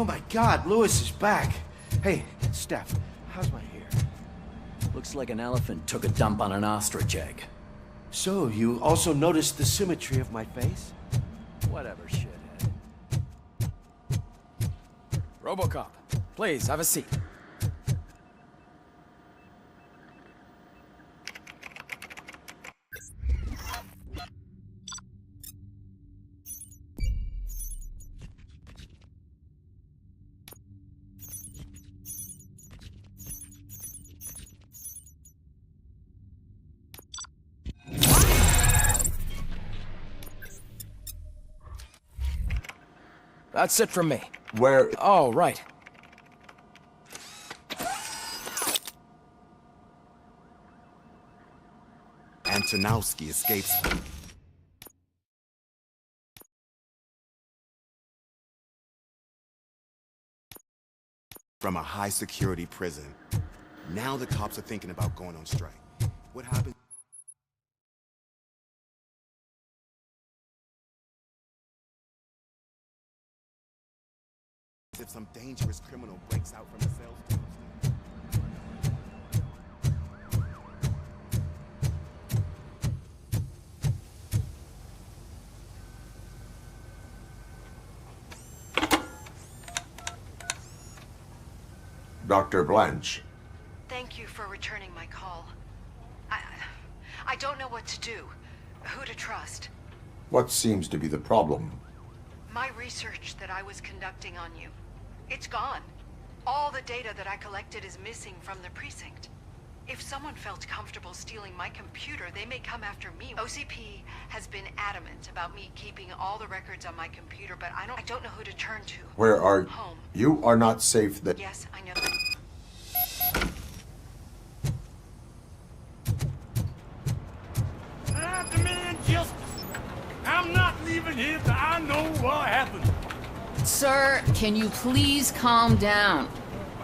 Oh my God, Lewis is back. Hey, Steph, how's my hair? Looks like an elephant took a dump on an ostrich egg. So, you also noticed the symmetry of my face? Whatever, shithead. RoboCop, please, have a seat. That's it from me. Where? Oh, right. Antonowski escapes from a high-security prison. Now the cops are thinking about going on strike. What happened? If some dangerous criminal breaks out from the cell tower. Dr. Blanche. Thank you for returning my call. I don't know what to do, who to trust. What seems to be the problem? My research that I was conducting on you, it's gone. All the data that I collected is missing from the precinct. If someone felt comfortable stealing my computer, they may come after me. OCP has been adamant about me keeping all the records on my computer, but I don't know who to turn to. Where are you? Home. You are not safe there. Yes, I know. I demand justice. I'm not leaving here till I know what happened. Sir, can you please calm down?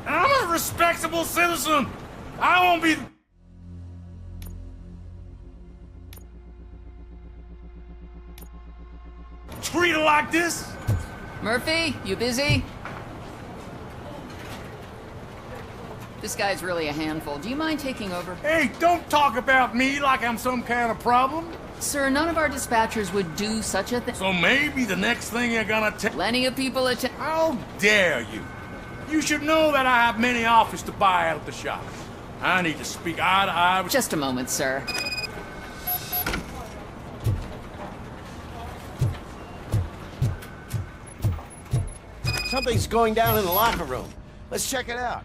I'm a respectable citizen. I won't be treated like this. Murphy, you busy? This guy's really a handful. Do you mind taking over? Hey, don't talk about me like I'm some kind of problem. Sir, none of our dispatchers would do such a thing. So maybe the next thing you're gonna tell... Plenty of people attend. How dare you? You should know that I have many offers to buy out the shop. I need to speak eye to eye with... Just a moment, sir. Something's going down in the locker room. Let's check it out.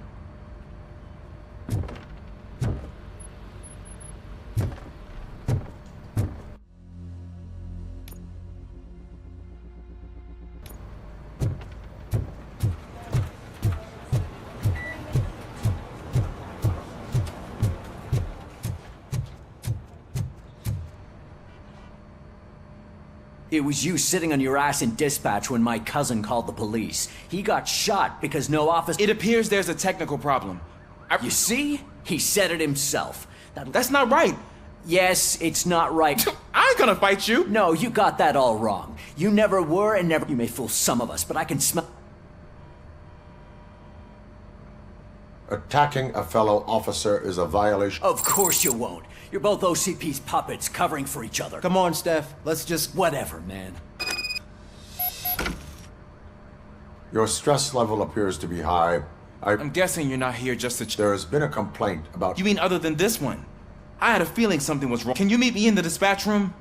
It was you sitting on your ass in dispatch when my cousin called the police. He got shot because no officer... It appears there's a technical problem. You see? He said it himself. That's not right. Yes, it's not right. I ain't gonna fight you. No, you got that all wrong. You never were and never... You may fool some of us, but I can smell... Attacking a fellow officer is a violation. Of course you won't. You're both OCP's puppets covering for each other. Come on, Steph. Let's just... Whatever, man. Your stress level appears to be high. I'm guessing you're not here just to... There has been a complaint about... You mean other than this one? I had a feeling something was wrong. Can you meet me in the dispatch room?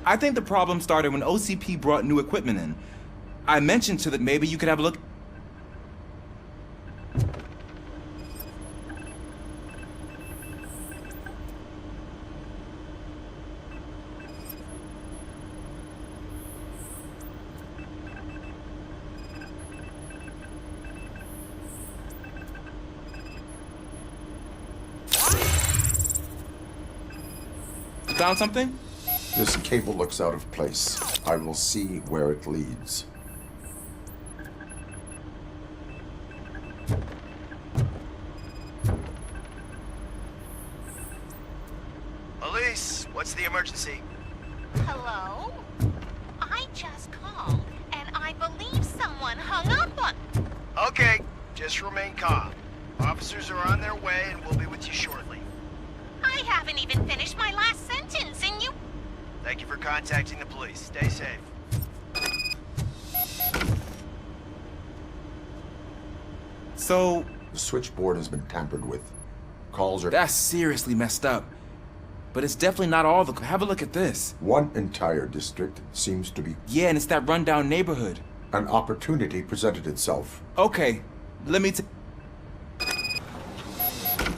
I think the problem started when OCP brought new equipment in. I mentioned to that maybe you could have a look... Found something? This cable looks out of place. I will see where it leads. Police, what's the emergency? Hello? I just called, and believe someone hung up on... Okay, just remain calm. Officers are on their way and we'll be with you shortly. I haven't even finished my last sentence, and you... Thank you for contacting the police. Stay safe. So, The switchboard has been tampered with. Calls are... that's seriously messed up. But it's definitely not all the... Have a look at this. One entire district seems to be... Yeah, and it's that rundown neighborhood. An opportunity presented itself. Okay, let me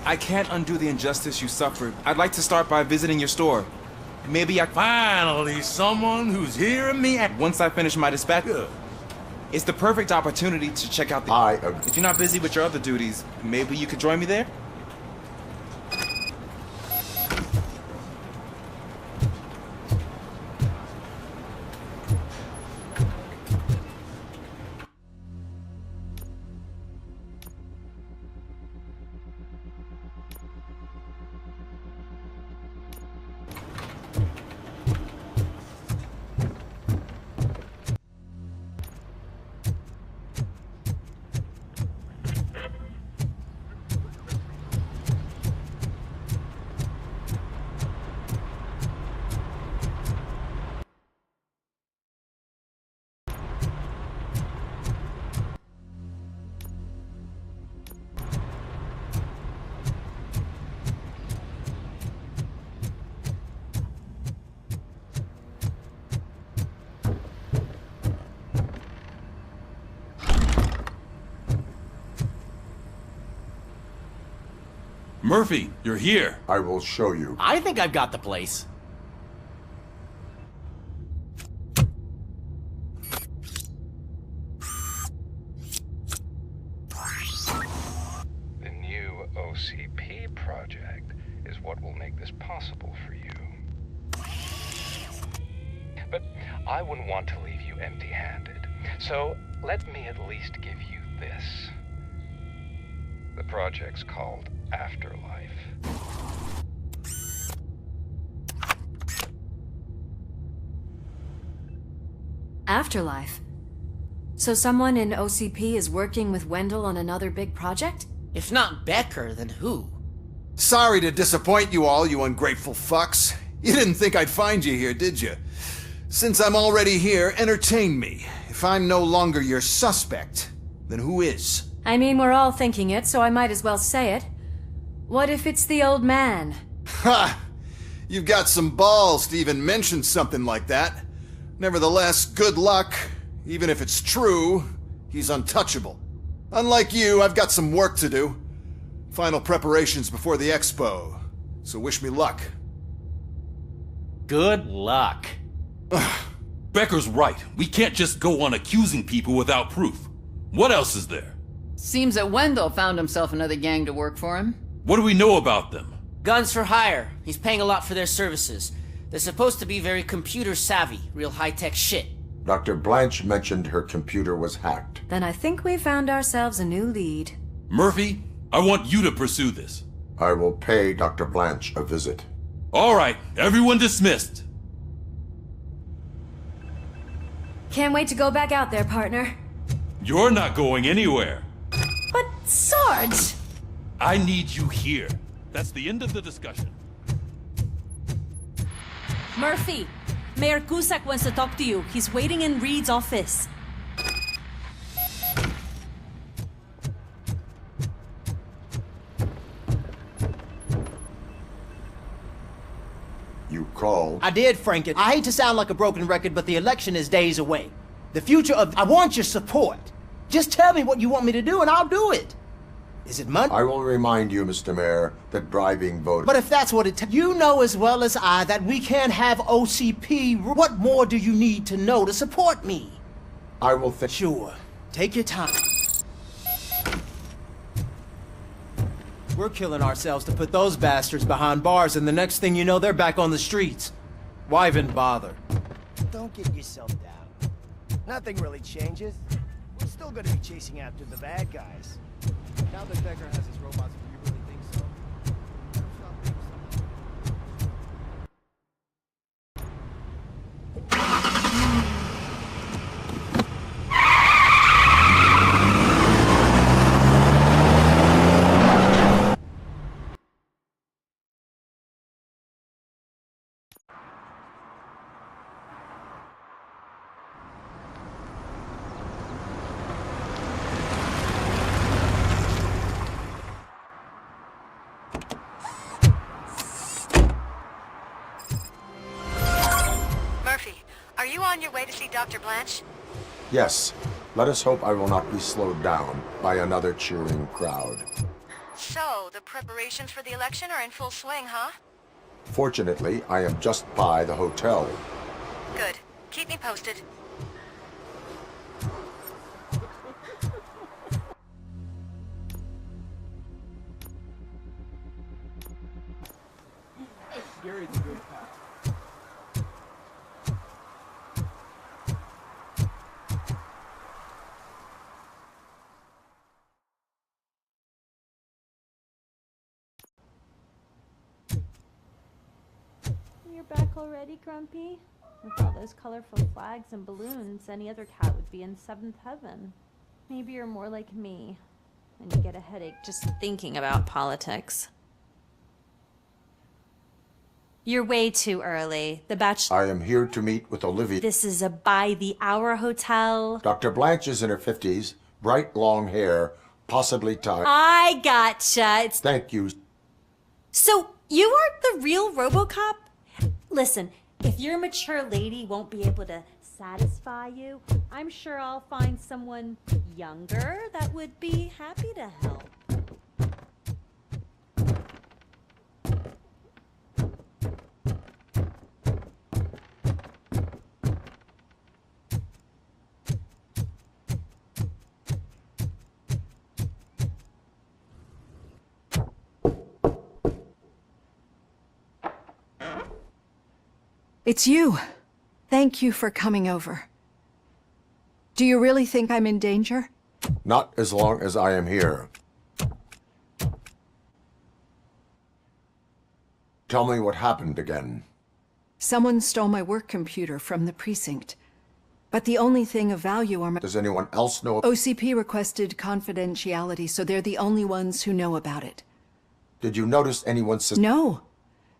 I can't undo the injustice you suffered. I'd like to start by visiting your store. Maybe I... Finally, someone who's hearing me. Once I finish my dispatch... Good. It's the perfect opportunity to check out the... I agree. If you're not busy with your other duties, maybe you could join me there? Murphy, you're here. I will show you. I think I've got the place. The new OCP project is what will make this possible for you. But I wouldn't want to leave you empty-handed. So let me at least give you this. The project's called Afterlife. Afterlife? So someone in OCP is working with Wendell on another big project? If not Becker, then who? Sorry to disappoint you all, you ungrateful fucks. You didn't think I'd find you here, did you? Since I'm already here, entertain me. If I'm no longer your suspect, then who is? I mean, we're all thinking it, so I might as well say it. What if it's the old man? Ha! You've got some balls to even mention something like that. Nevertheless, good luck. Even if it's true, he's untouchable. Unlike you, I've got some work to do. Final preparations before the expo. So wish me luck. Good luck. Becker's right. We can't just go on accusing people without proof. What else is there? Seems that Wendell found himself another gang to work for him. What do we know about them? Guns for hire. He's paying a lot for their services. They're supposed to be very computer savvy, real high-tech shit. Dr. Blanche mentioned her computer was hacked. Then I think we found ourselves a new lead. Murphy, I want you to pursue this. I will pay Dr. Blanche a visit. All right, everyone dismissed. Can't wait to go back out there, partner. You're not going anywhere. But, Sarge! I need you here. That's the end of the discussion. Murphy, Mayor Cusack wants to talk to you. He's waiting in Reed's office. You called? I did, Franken. I hate to sound like a broken record, but the election is days away. The future of... I want your support. Just tell me what you want me to do and I'll do it. Is it money? I will remind you, Mr. Mayor, that bribing voters... But if that's what it takes... You know as well as I that we can't have OCP... What more do you need to know to support me? I will think... Sure. Take your time. We're killing ourselves to put those bastards behind bars, and the next thing you know, they're back on the streets. Why even bother? Don't get yourself down. Nothing really changes. We're still gonna be chasing after the bad guys. Now that Becker has his robots, do you really think so? on your way to see Dr. Blanche? Yes. Let us hope I will not be slowed down by another cheering crowd. So, the preparations for the election are in full swing, huh? Fortunately, I am just by the hotel. Good. Keep me posted. Gary's a good pal. You're back already, Grumpy? With all those colorful flags and balloons, any other cat would be in seventh heaven. Maybe you're more like me, and you get a headache just thinking about politics. You're way too early. The batch. I am here to meet with Olivia. This is a by-the-hour hotel. Dr. Blanche is in her 50s, bright long hair, possibly tied. I gotcha. It's... Thank you. So, you aren't the real RoboCop? Listen, if your mature lady won't be able to satisfy you, I'm sure I'll find someone younger that would be happy to help. It's you. Thank you for coming over. Do you really think I'm in danger? Not as long as I am here. Tell me what happened again. Someone stole my work computer from the precinct. But the only thing of value are my... Does anyone else know? OCP requested confidentiality, so they're the only ones who know about it. Did you notice anyone... No.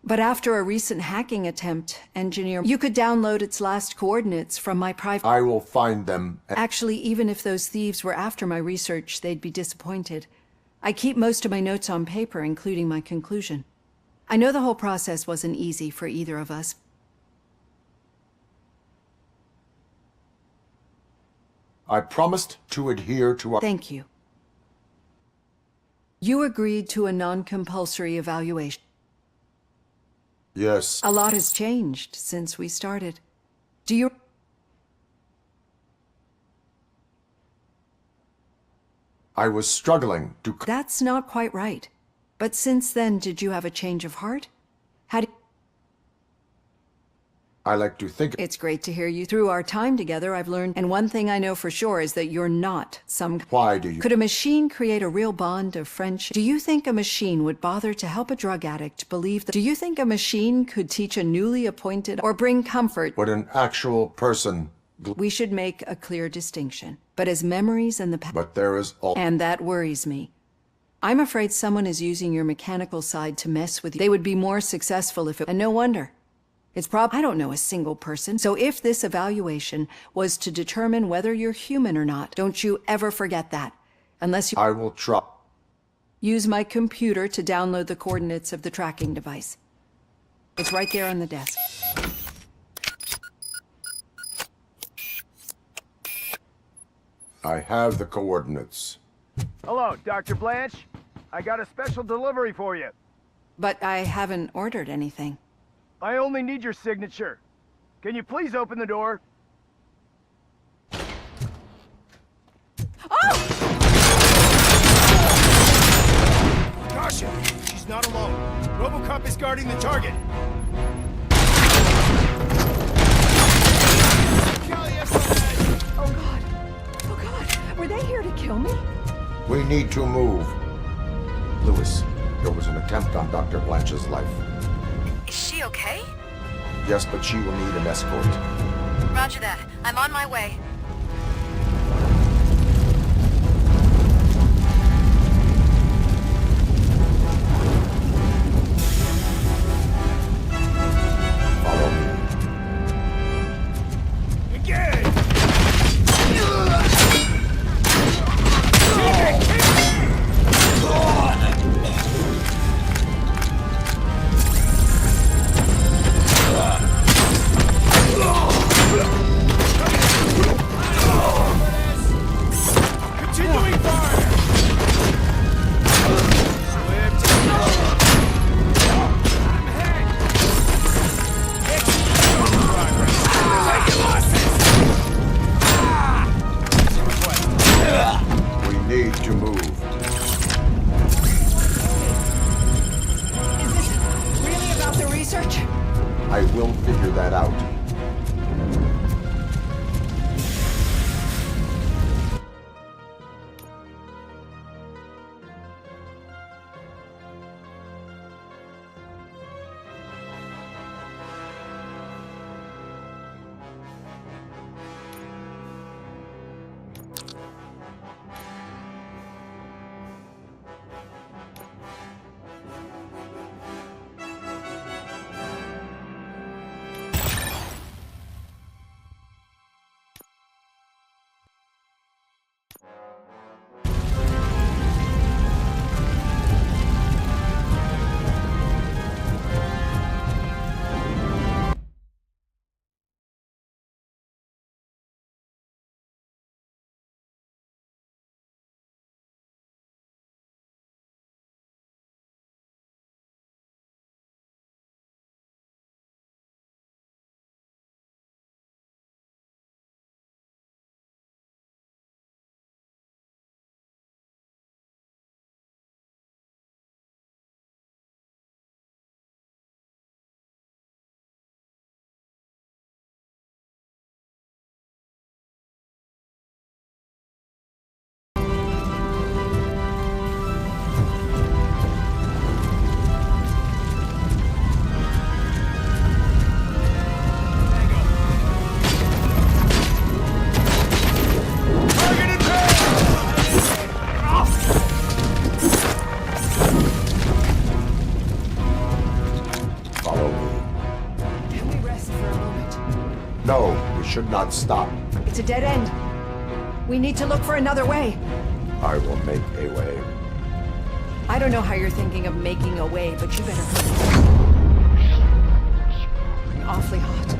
But after a recent hacking attempt, engineer... You could download its last coordinates from my private... I will find them. Actually, even if those thieves were after my research, they'd be disappointed. I keep most of my notes on paper, including my conclusion. I know the whole process wasn't easy for either of us. I promised to adhere to our... Thank you. You agreed to a non-compulsory evaluation. Yes. A lot has changed since we started. Do you... I was struggling to... That's not quite right. But since then, did you have a change of heart? How do... I like to think... It's great to hear you. Through our time together, I've learned... And one thing I know for sure is that you're not some... Why do you... Could a machine create a real bond of friendship? Do you think a machine would bother to help a drug addict believe that... Do you think a machine could teach a newly appointed... Or bring comfort... Would an actual person... We should make a clear distinction. But as memories and the past... But there is... And that worries me. I'm afraid someone is using your mechanical side to mess with you. They would be more successful if it... And no wonder. It's I don't know a single person. So if this evaluation was to determine whether you're human or not, don't you ever forget that. Unless you... I will try. Use my computer to download the coordinates of the tracking device. It's right there on the desk. I have the coordinates. Hello, Dr. Blanche. I got a special delivery for you. But I haven't ordered anything. I only need your signature. Can you please open the door? Oh! Caution! She's not alone. RoboCop is guarding the target. Oh God. Oh God. Were they here to kill me? We need to move. Lewis, there was an attempt on Dr. Blanche's life. Is she okay? Yes, but she will need an escort. Roger that. I'm on my way. Follow me. Engage! I will figure that out. No, we should not stop. It's a dead end. We need to look for another way. I will make a way. I don't know how you're thinking of making a way, but you better hurry. Awfully hot.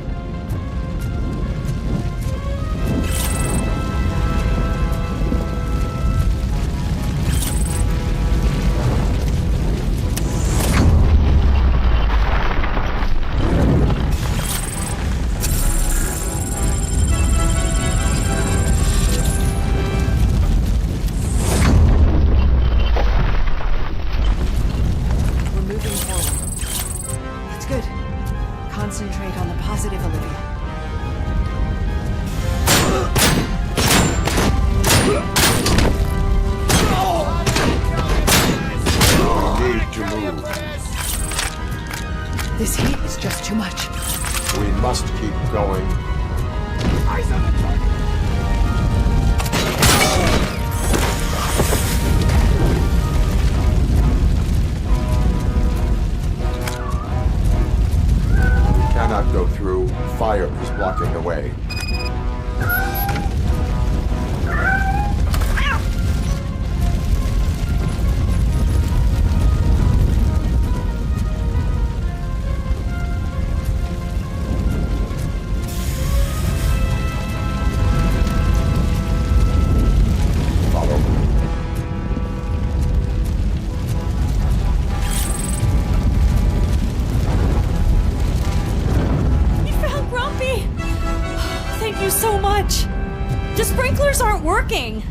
Concentrate on the positive, Olivia. We need to move. This heat is just too much. We must keep going. Eyes on the target. Cannot go through. Fire is blocking the way. So much! The sprinklers aren't working!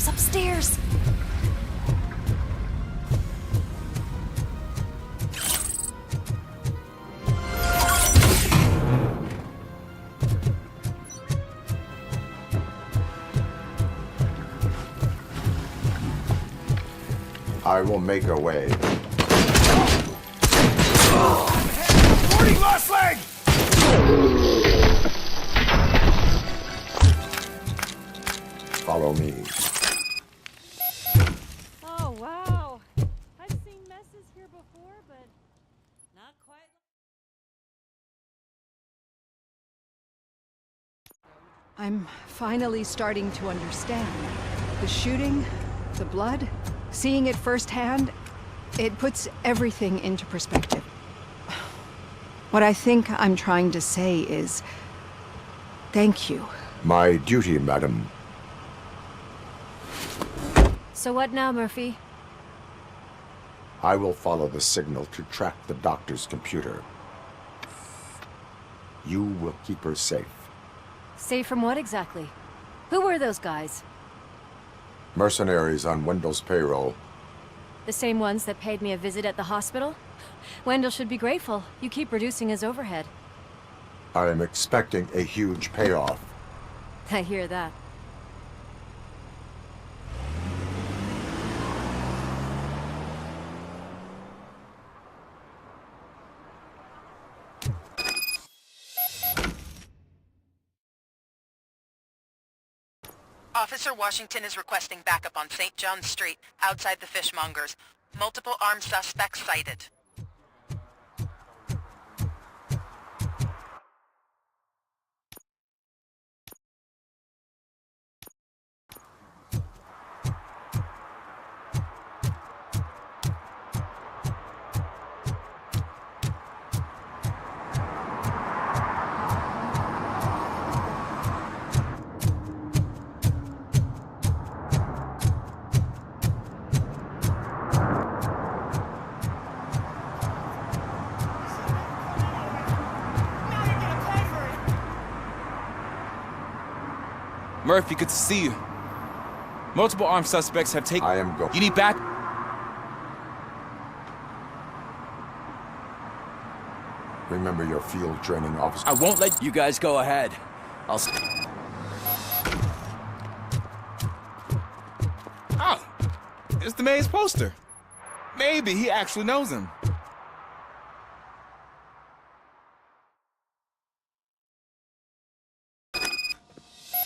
Upstairs. I will make a way. 40 lost leg! Follow me. I'm finally starting to understand. The shooting, the blood, seeing it firsthand, it puts everything into perspective. What I think I'm trying to say is, thank you. My duty, madam. So what now, Murphy? I will follow the signal to track the doctor's computer. You will keep her safe. Safe from what exactly? Who were those guys? Mercenaries on Wendell's payroll. The same ones that paid me a visit at the hospital? Wendell should be grateful. You keep reducing his overhead. I am expecting a huge payoff. I hear that. Officer Washington is requesting backup on St. John's Street, outside the fishmongers. Multiple armed suspects sighted. Murphy, good to see you. Multiple armed suspects have taken... I am going. You need back... Remember your field training, officer. I won't let you guys go ahead. I'll... Oh, it's the mayor's poster. Maybe he actually knows him.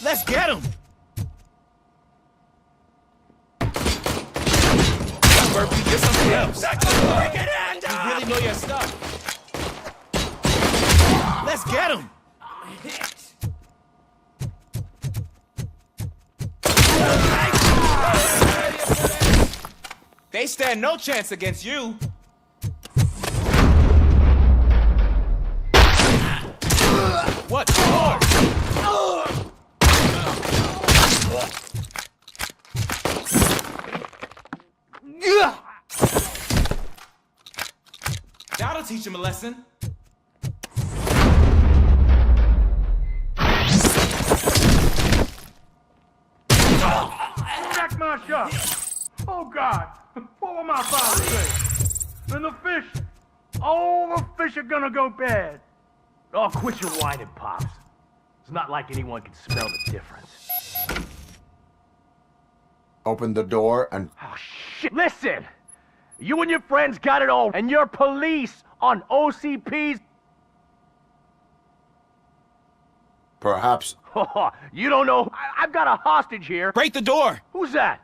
Let's get him! Murphy, get something else. You really know your stuff. Let's get him! They stand no chance against you. What? That'll teach him a lesson. Check my shot. Oh, God. What will my father say? And the fish, all the fish are gonna go bad. Oh, quit your whining, Pops. It's not like anyone can smell the difference. Open the door and... Oh, shit. Listen! You and your friends got it all, and you're police on OCP's... Perhaps... You don't know... I've got a hostage here. Break the door! Who's that?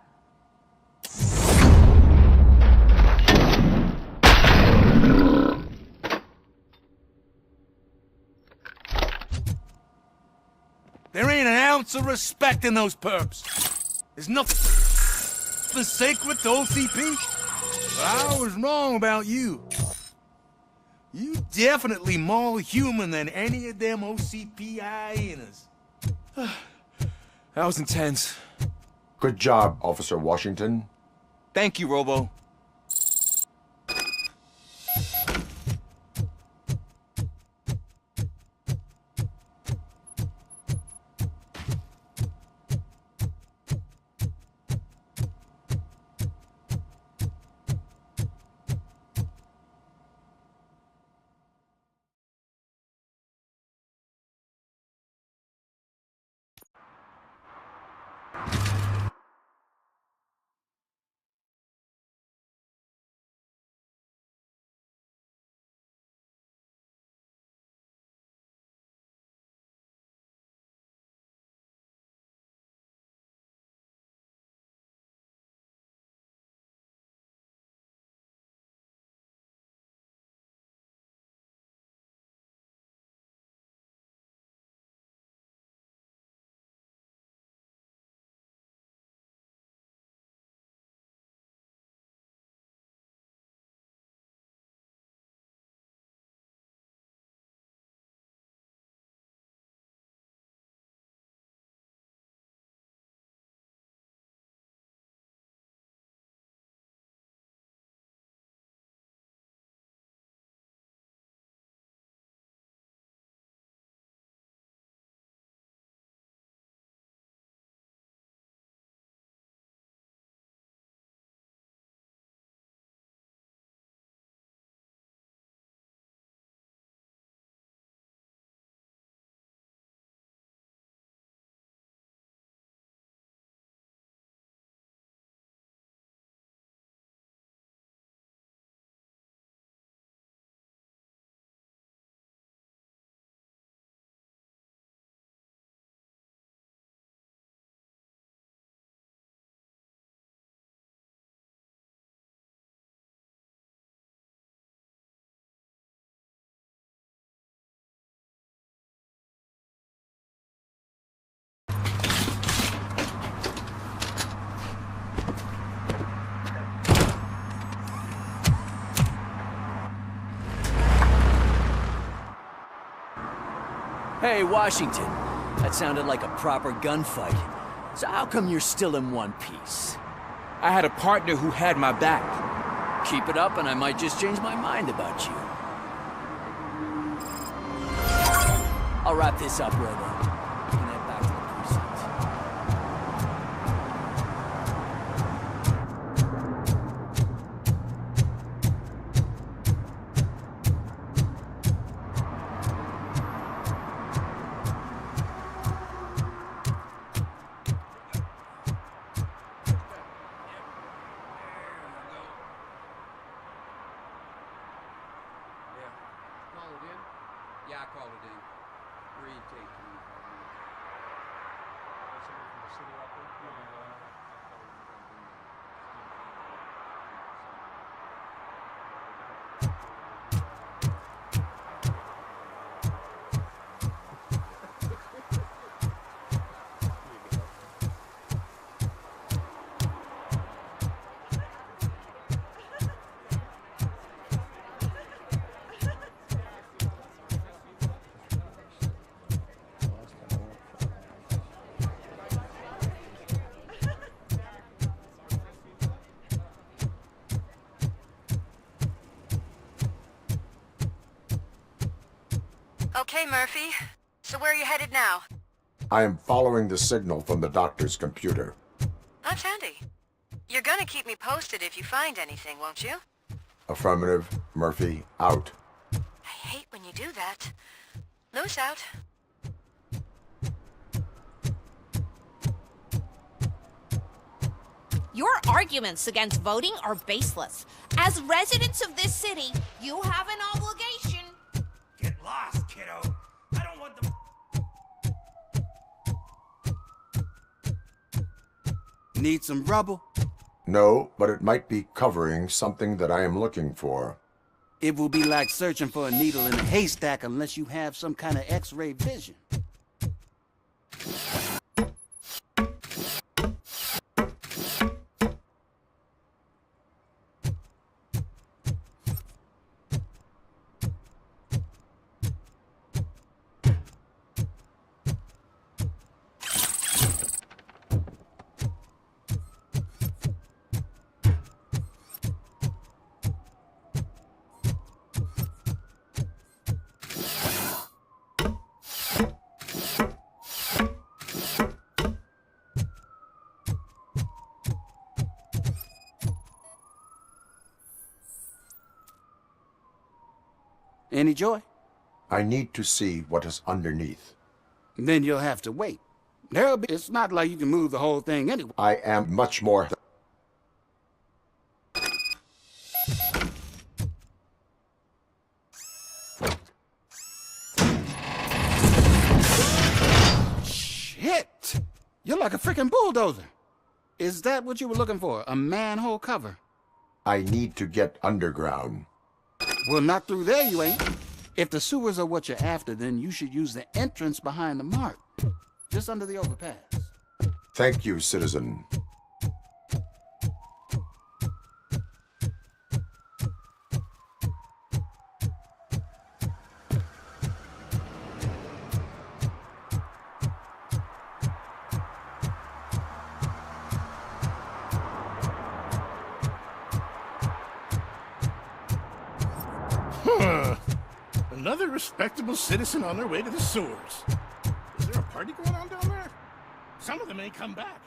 There ain't an ounce of respect in those perps. There's nothing sacred to OCP. But I was wrong about you. You definitely more human than any of them OCP hyenas. That was intense. Good job, Officer Washington. Thank you, Robo. Hey, Washington. That sounded like a proper gunfight. So how come you're still in one piece? I had a partner who had my back. Keep it up and I might just change my mind about you. I'll wrap this up, Robo. You can head back to the precinct. Yeah, I called it in. Green tape. Okay, Murphy. So where are you headed now? I am following the signal from the doctor's computer. That's handy. You're gonna keep me posted if you find anything, won't you? Affirmative. Murphy, out. I hate when you do that. Loose out. Your arguments against voting are baseless. As residents of this city, you have an obligation. Get lost, kiddo. I don't want the... Need some rubble? No, but it might be covering something that I am looking for. It will be like searching for a needle in a haystack unless you have some kind of X-ray vision. Any joy? I need to see what is underneath. Then you'll have to wait. It's not like you can move the whole thing anyway. I am much more... Shit! You're like a freaking bulldozer. Is that what you were looking for? A manhole cover? I need to get underground. Well, not through there, you ain't. If the sewers are what you're after, then you should use the entrance behind the mark. Just under the overpass. Thank you, citizen. Another respectable citizen on their way to the sewers. Is there a party going on down there? Some of them ain't come back.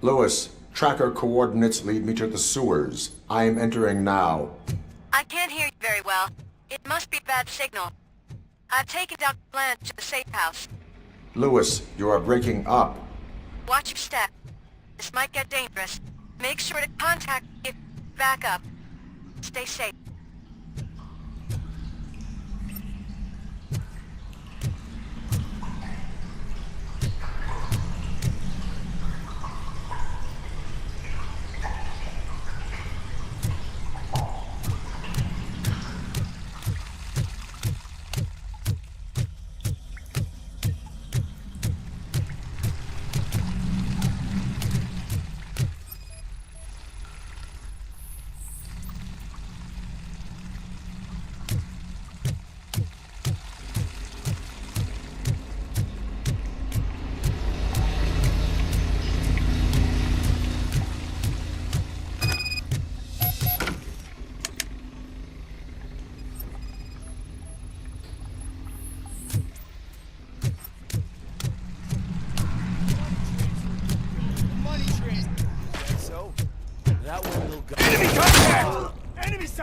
Lewis, tracker coordinates lead me to the sewers. I am entering now. I can't hear you very well. It must be a bad signal. I've taken Dr. Blanche to the safe house. Lewis, you are breaking up. Watch your step. This might get dangerous. Make sure to contact me if back up. Stay safe.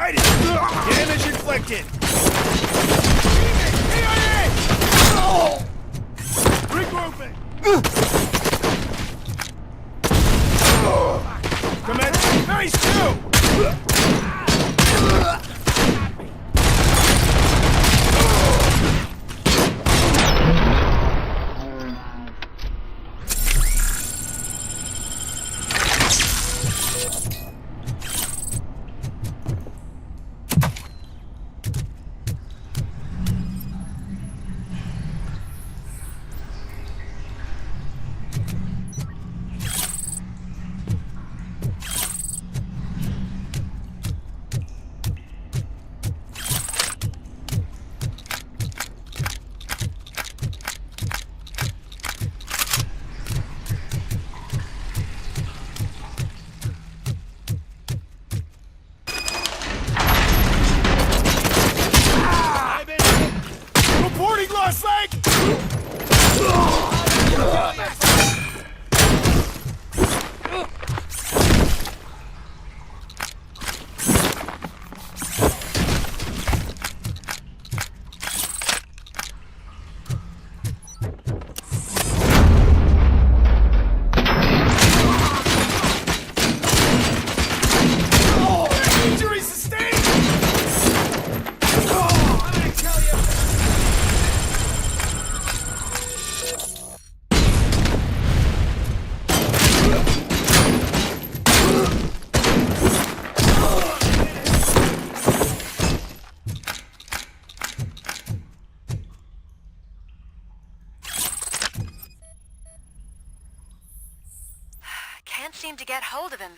Right in. Damage inflicted. Regrouping. Commence phase 2. Reporting lost leg! Injury sustained! I'm gonna tell you. Can't seem to get hold of him.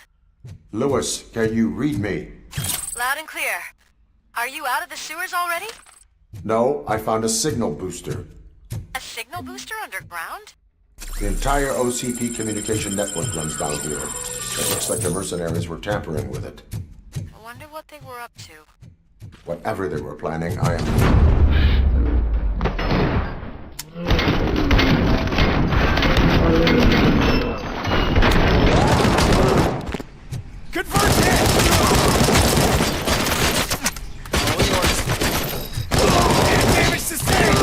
Lewis, can you read me? Loud and clear. Are you out of the sewers already? No, I found a signal booster. A signal booster underground? The entire OCP communication network runs down here. It looks like the mercenaries were tampering with it. I wonder what they were up to. Whatever they were planning, I am... Convert hit! All yours. And damage sustained!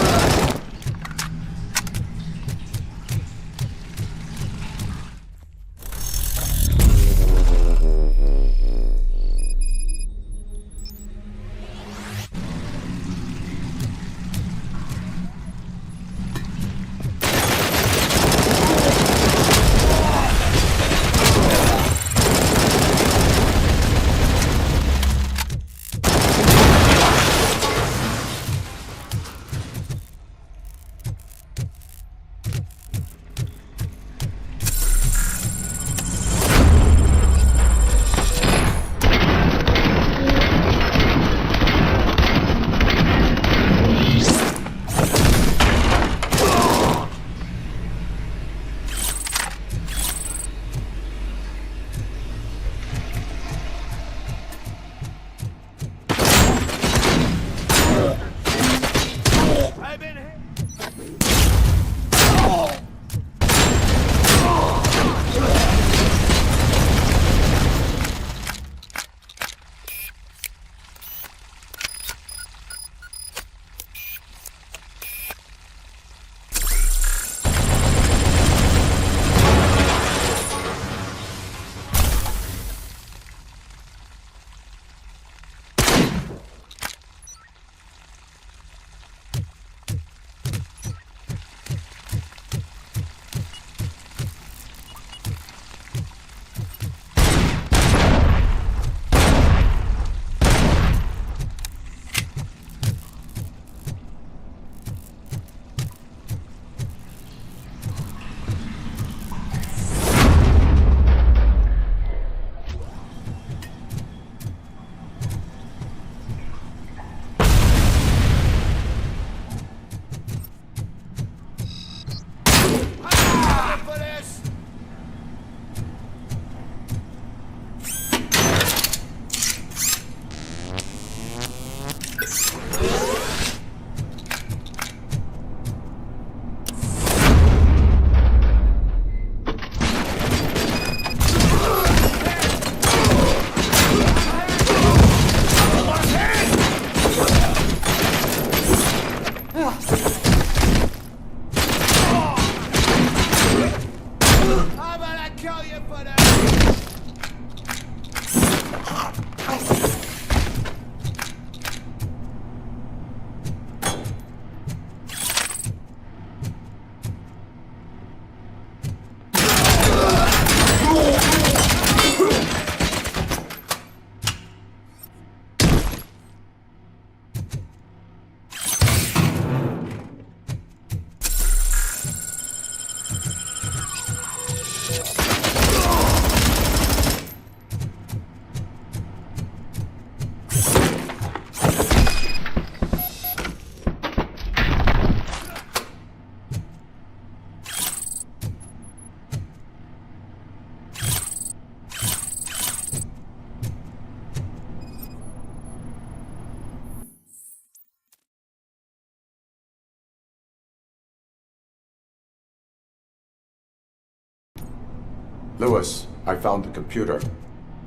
Lewis, I found the computer.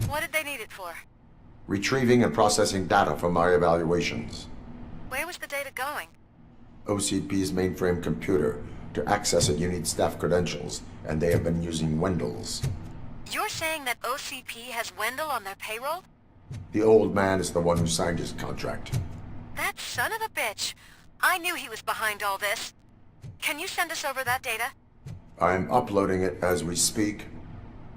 What did they need it for? Retrieving and processing data from my evaluations. Where was the data going? OCP's mainframe computer. To access it, you need staff credentials, and they have been using Wendell's. You're saying that OCP has Wendell on their payroll? The old man is the one who signed his contract. That son of a bitch. I knew he was behind all this. Can you send us over that data? I'm uploading it as we speak.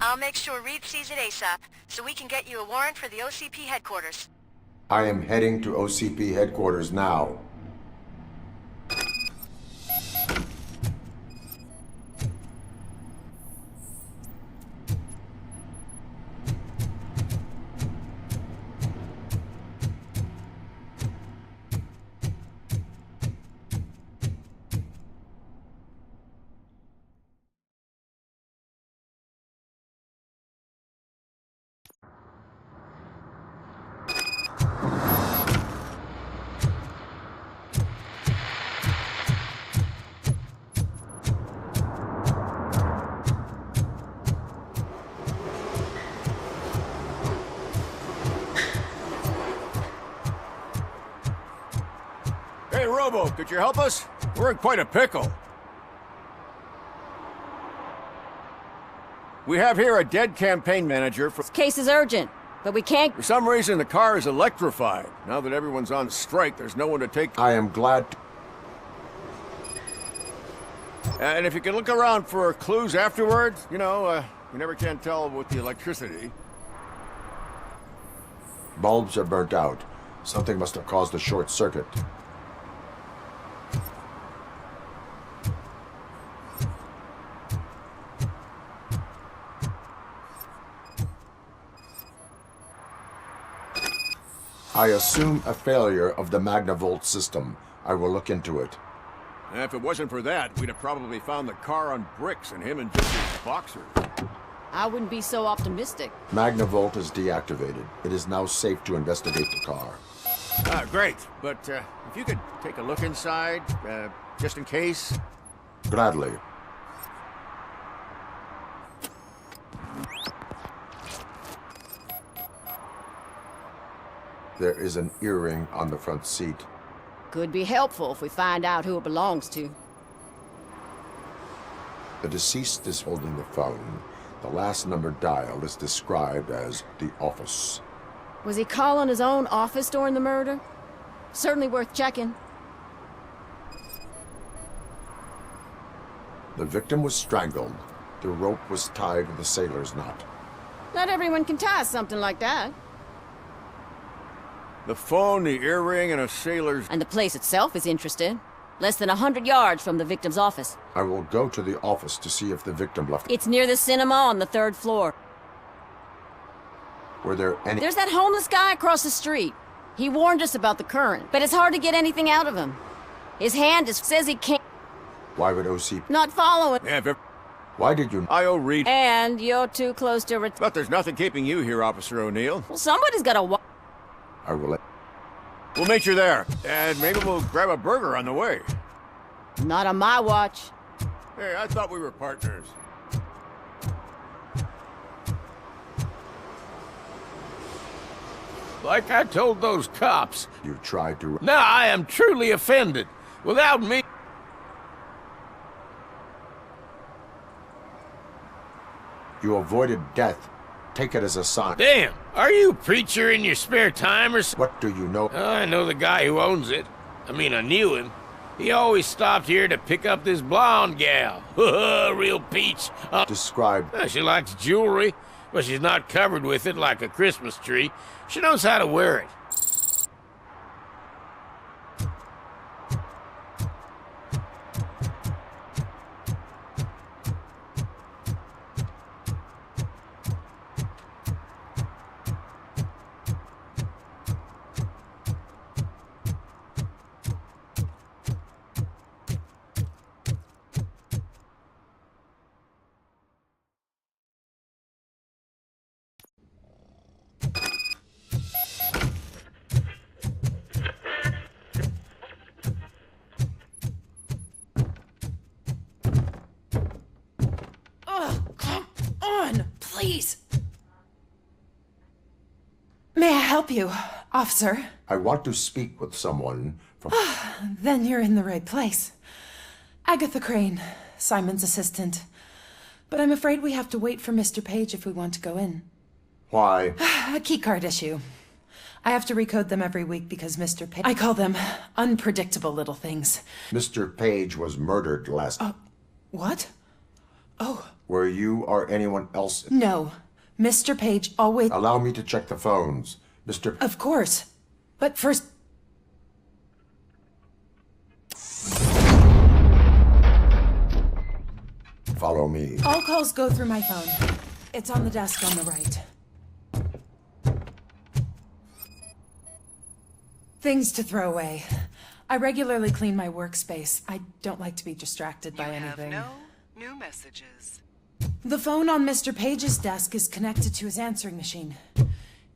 I'll make sure Reed sees it ASAP, so we can get you a warrant for the OCP headquarters. I am heading to OCP headquarters now. Hey, Robo, could you help us? We're in quite a pickle. We have here a dead campaign manager for... This case is urgent, but we can't... For some reason, the car is electrified. Now that everyone's on strike, there's no one to take... I am glad to... And if you can look around for clues afterwards, you know, you never can tell with the electricity. Bulbs are burnt out. Something must have caused a short circuit. I assume a failure of the Magnavolt system. I will look into it. And if it wasn't for that, we'd have probably found the car on bricks and him in just his boxers. I wouldn't be so optimistic. Magnavolt is deactivated. It is now safe to investigate the car. Great. But if you could take a look inside, just in case. Gladly. There is an earring on the front seat. Could be helpful if we find out who it belongs to. The deceased is holding the phone. The last number dialed is described as the office. Was he calling his own office during the murder? Certainly worth checking. The victim was strangled. The rope was tied with a sailor's knot. Not everyone can tie something like that. The phone, the earring, and a sailor's... And the place itself is interesting. Less than 100 yards from the victim's office. I will go to the office to see if the victim left... It's near the cinema on the 3rd floor. Were there any... There's that homeless guy across the street. He warned us about the current, but it's hard to get anything out of him. His hand says he can't... Why would OC... Not following... Yeah, Why did you... I.O. Reed... And you're too close to... But there's nothing keeping you here, Officer O'Neill. Well, somebody's got to... I will let... We'll meet you there, and maybe we'll grab a burger on the way. Not on my watch. Hey, I thought we were partners. Like I told those cops. You tried to... Now I am truly offended. Without me... You avoided death. Take it as a sign. Damn! Are you a preacher in your spare time or something? What do you know? I know the guy who owns it. I mean, I knew him. He always stopped here to pick up this blonde gal. Real peach. Describe... She likes jewelry, but she's not covered with it like a Christmas tree. She knows how to wear it. help you, officer? I want to speak with someone from... Then you're in the right place. Agatha Crane, Simon's assistant. But I'm afraid we have to wait for Mr. Page if we want to go in. Why? A keycard issue. I have to recode them every week because Mr. Page... I call them unpredictable little things. Mr. Page was murdered last... What? Oh. Were you or anyone else... No. Mr. Page always... Allow me to check the phones. Mr... Of course. But first... Follow me. All calls go through my phone. It's on the desk on the right. Things to throw away. I regularly clean my workspace. I don't like to be distracted by anything. No new messages. The phone on Mr. Page's desk is connected to his answering machine.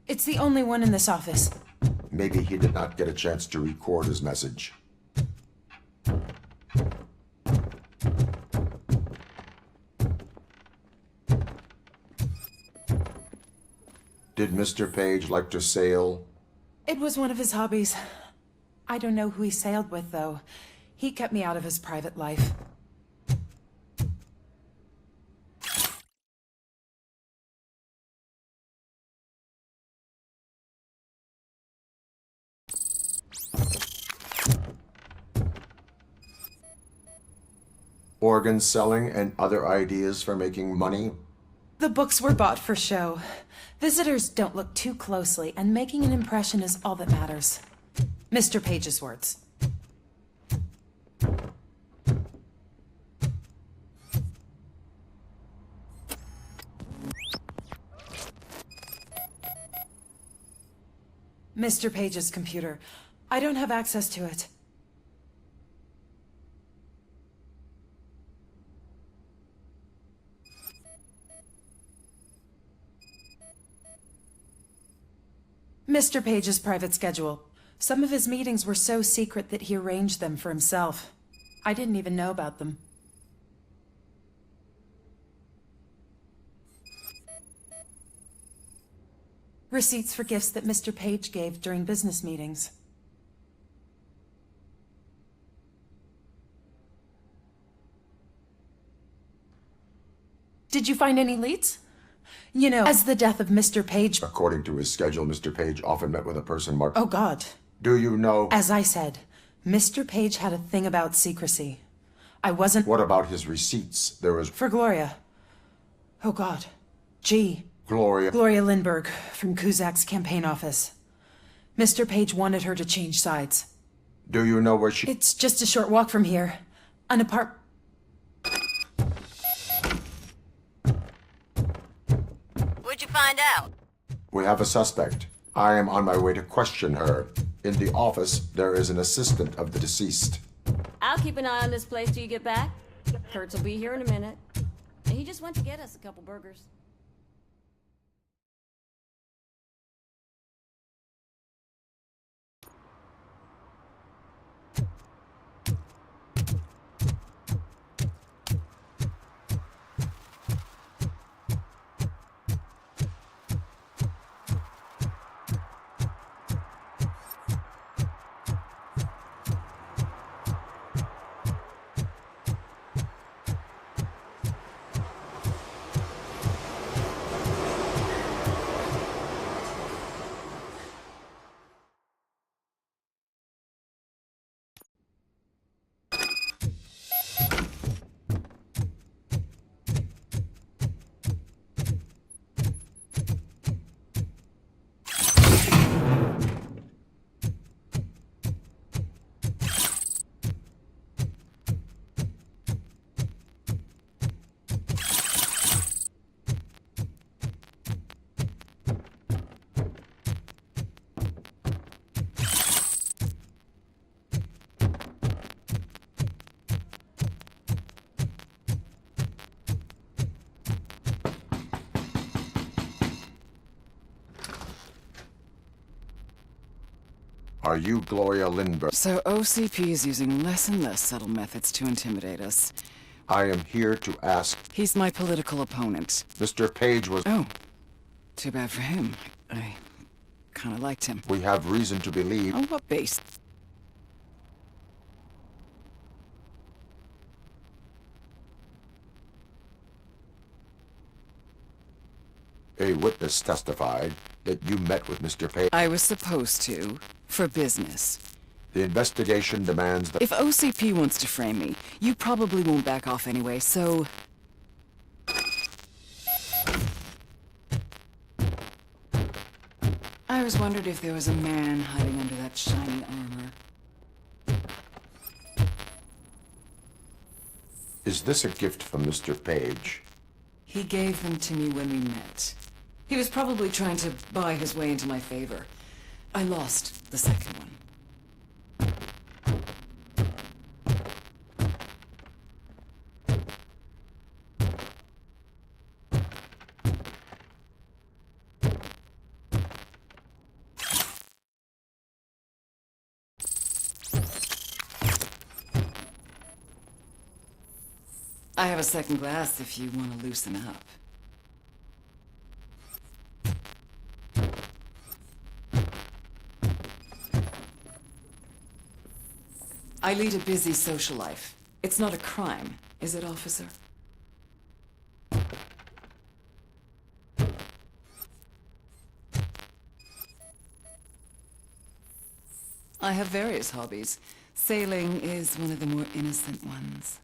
It's the only one in this office. Maybe he did not get a chance to record his message. Did Mr. Page like to sail? It was one of his hobbies. I don't know who he sailed with, though. He kept me out of his private life. Organ selling and other ideas for making money? The books were bought for show. Visitors don't look too closely, and making an impression is all that matters. Mr. Page's words. Mr. Page's computer. I don't have access to it. Mr. Page's private schedule. Some of his meetings were so secret that he arranged them for himself. I didn't even know about them. Receipts for gifts that Mr. Page gave during business meetings. Did you find any leads? You know, as the death of Mr. Page... According to his schedule, Mr. Page often met with a person marked... Oh, God. Do you know... As I said, Mr. Page had a thing about secrecy. I wasn't... What about his receipts? There was... For Gloria. Oh, God. G. Gloria... Gloria Lindbergh, from Kuzak's campaign office. Mr. Page wanted her to change sides. Do you know where she... It's just a short walk from here. An apartment... What'd you find out? We have a suspect. I am on my way to question her. In the office, there is an assistant of the deceased. I'll keep an eye on this place till you get back. Kurtz will be here in a minute. He just went to get us a couple burgers. Are you Gloria Lindbergh? So OCP is using less and less subtle methods to intimidate us. I am here to ask... He's my political opponent. Mr. Page was... Oh. Too bad for him. I kind of liked him. We have reason to believe... On what base? A witness testified that you met with Mr. Page. I was supposed to, for business. The investigation demands that... If OCP wants to frame me, you probably won't back off anyway, so... I always wondered if there was a man hiding under that shiny armor. Is this a gift from Mr. Page? He gave them to me when we met. He was probably trying to buy his way into my favor. I lost the second one. I have a second glass if you want to loosen up. I lead a busy social life. It's not a crime, is it, officer? I have various hobbies. Sailing is one of the more innocent ones.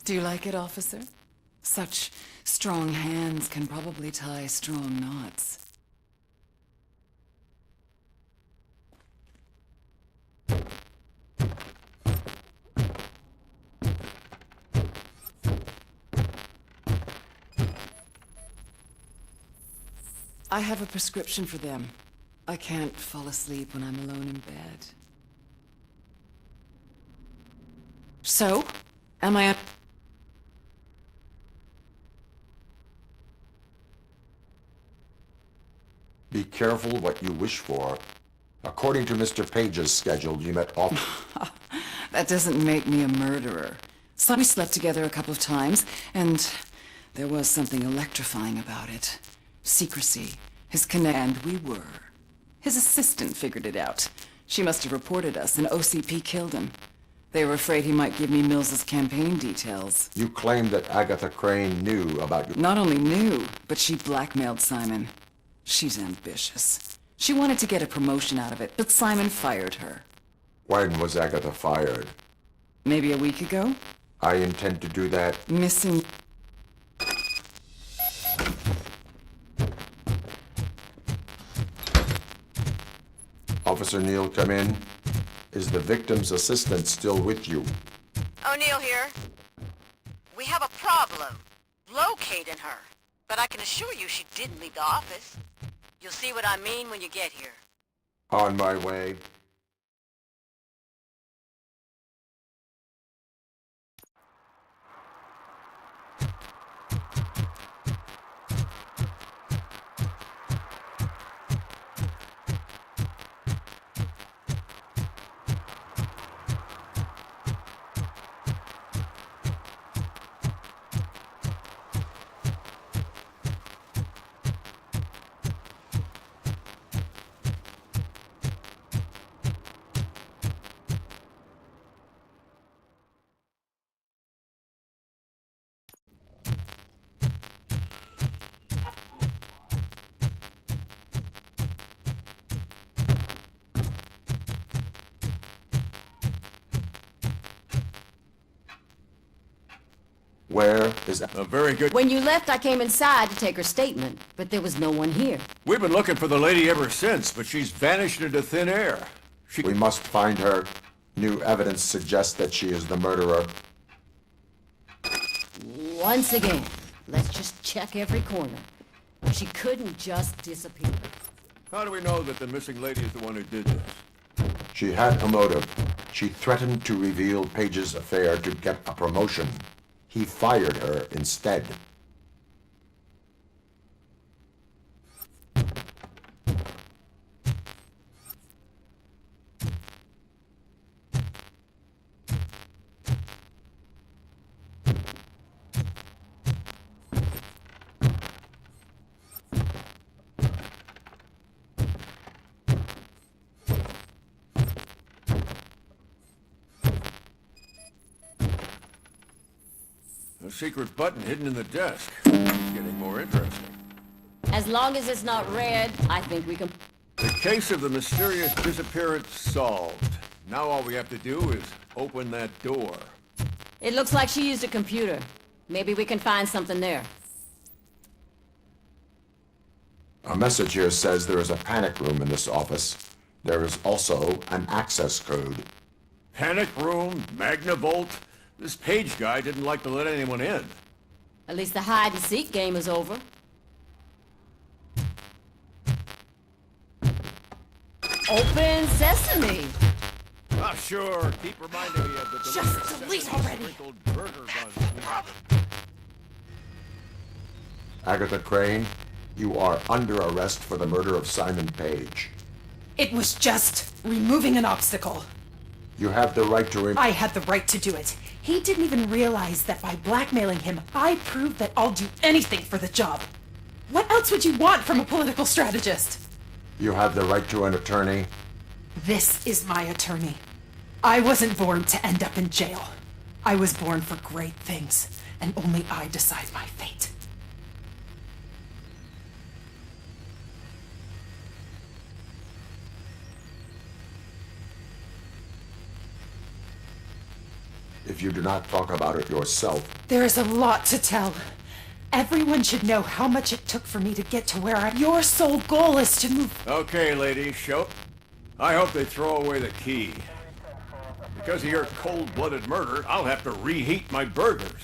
Do you like it, officer? Such strong hands can probably tie strong knots. I have a prescription for them. I can't fall asleep when I'm alone in bed. So, am I a... Be careful what you wish for. According to Mr. Page's schedule, you met off... That doesn't make me a murderer. So we slept together a couple of times, and there was something electrifying about it. Secrecy, his connect, and we were. His assistant figured it out. She must have reported us, and OCP killed him. They were afraid he might give me Mills's campaign details. You claimed that Agatha Crane knew about you. Not only knew, but she blackmailed Simon. She's ambitious. She wanted to get a promotion out of it, but Simon fired her. When was Agatha fired? Maybe a week ago? I intend to do that. Missing... Officer Neal, come in. Is the victim's assistant still with you? O'Neill here. We have a problem locating her, but I can assure you she didn't leave the office. You'll see what I mean when you get here. On my way. Where is that? A very good... When you left, I came inside to take her statement, but there was no one here. We've been looking for the lady ever since, but she's vanished into thin air. We must find her. New evidence suggests that she is the murderer. Once again, let's just check every corner. She couldn't just disappear. How do we know that the missing lady is the one who did this? She had a motive. She threatened to reveal Page's affair to get a promotion. He fired her instead. A secret button hidden in the desk. It's getting more interesting. As long as it's not red, I think we can... The case of the mysterious disappearance solved. Now all we have to do is open that door. It looks like she used a computer. Maybe we can find something there. A message here says there is a panic room in this office. There is also an access code. Panic room, Magnavolt. This Page guy didn't like to let anyone in. At least the hide-and-seek game is over. Open sesame! Ah, sure. Keep reminding me of the... Just delete already! ...sprinkled burger buns. Agatha Crane, you are under arrest for the murder of Simon Page. It was just removing an obstacle. You have the right to... I had the right to do it. He didn't even realize that by blackmailing him, I proved that I'll do anything for the job. What else would you want from a political strategist? You have the right to an attorney. This is my attorney. I wasn't born to end up in jail. I was born for great things, and only I decide my fate. If you do not talk about it yourself... There is a lot to tell. Everyone should know how much it took for me to get to where I'm... Your sole goal is to move... Okay, lady, show. I hope they throw away the key. Because of your cold-blooded murder, I'll have to reheat my burgers.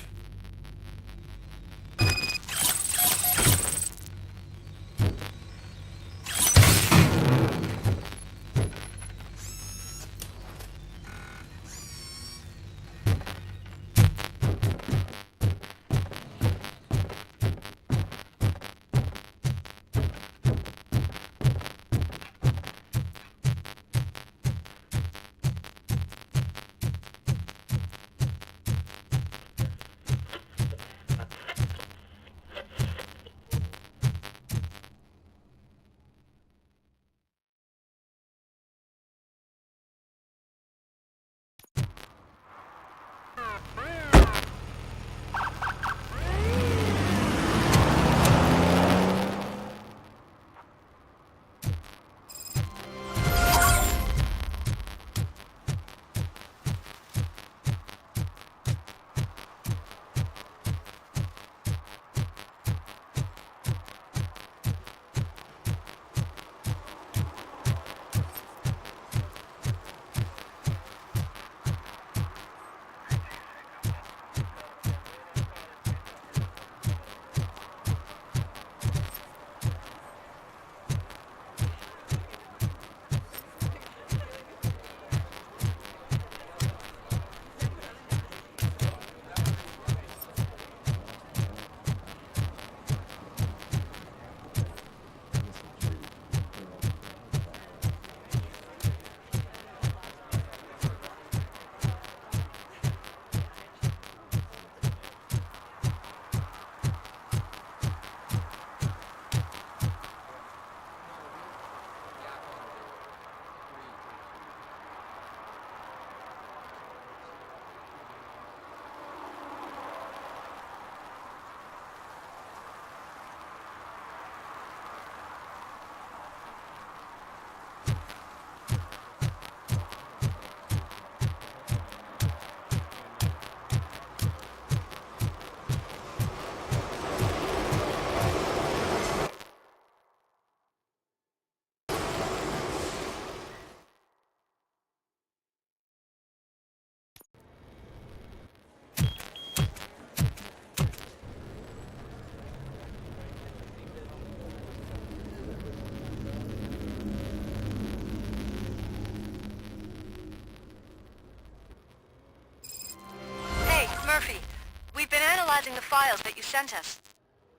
The files that you sent us.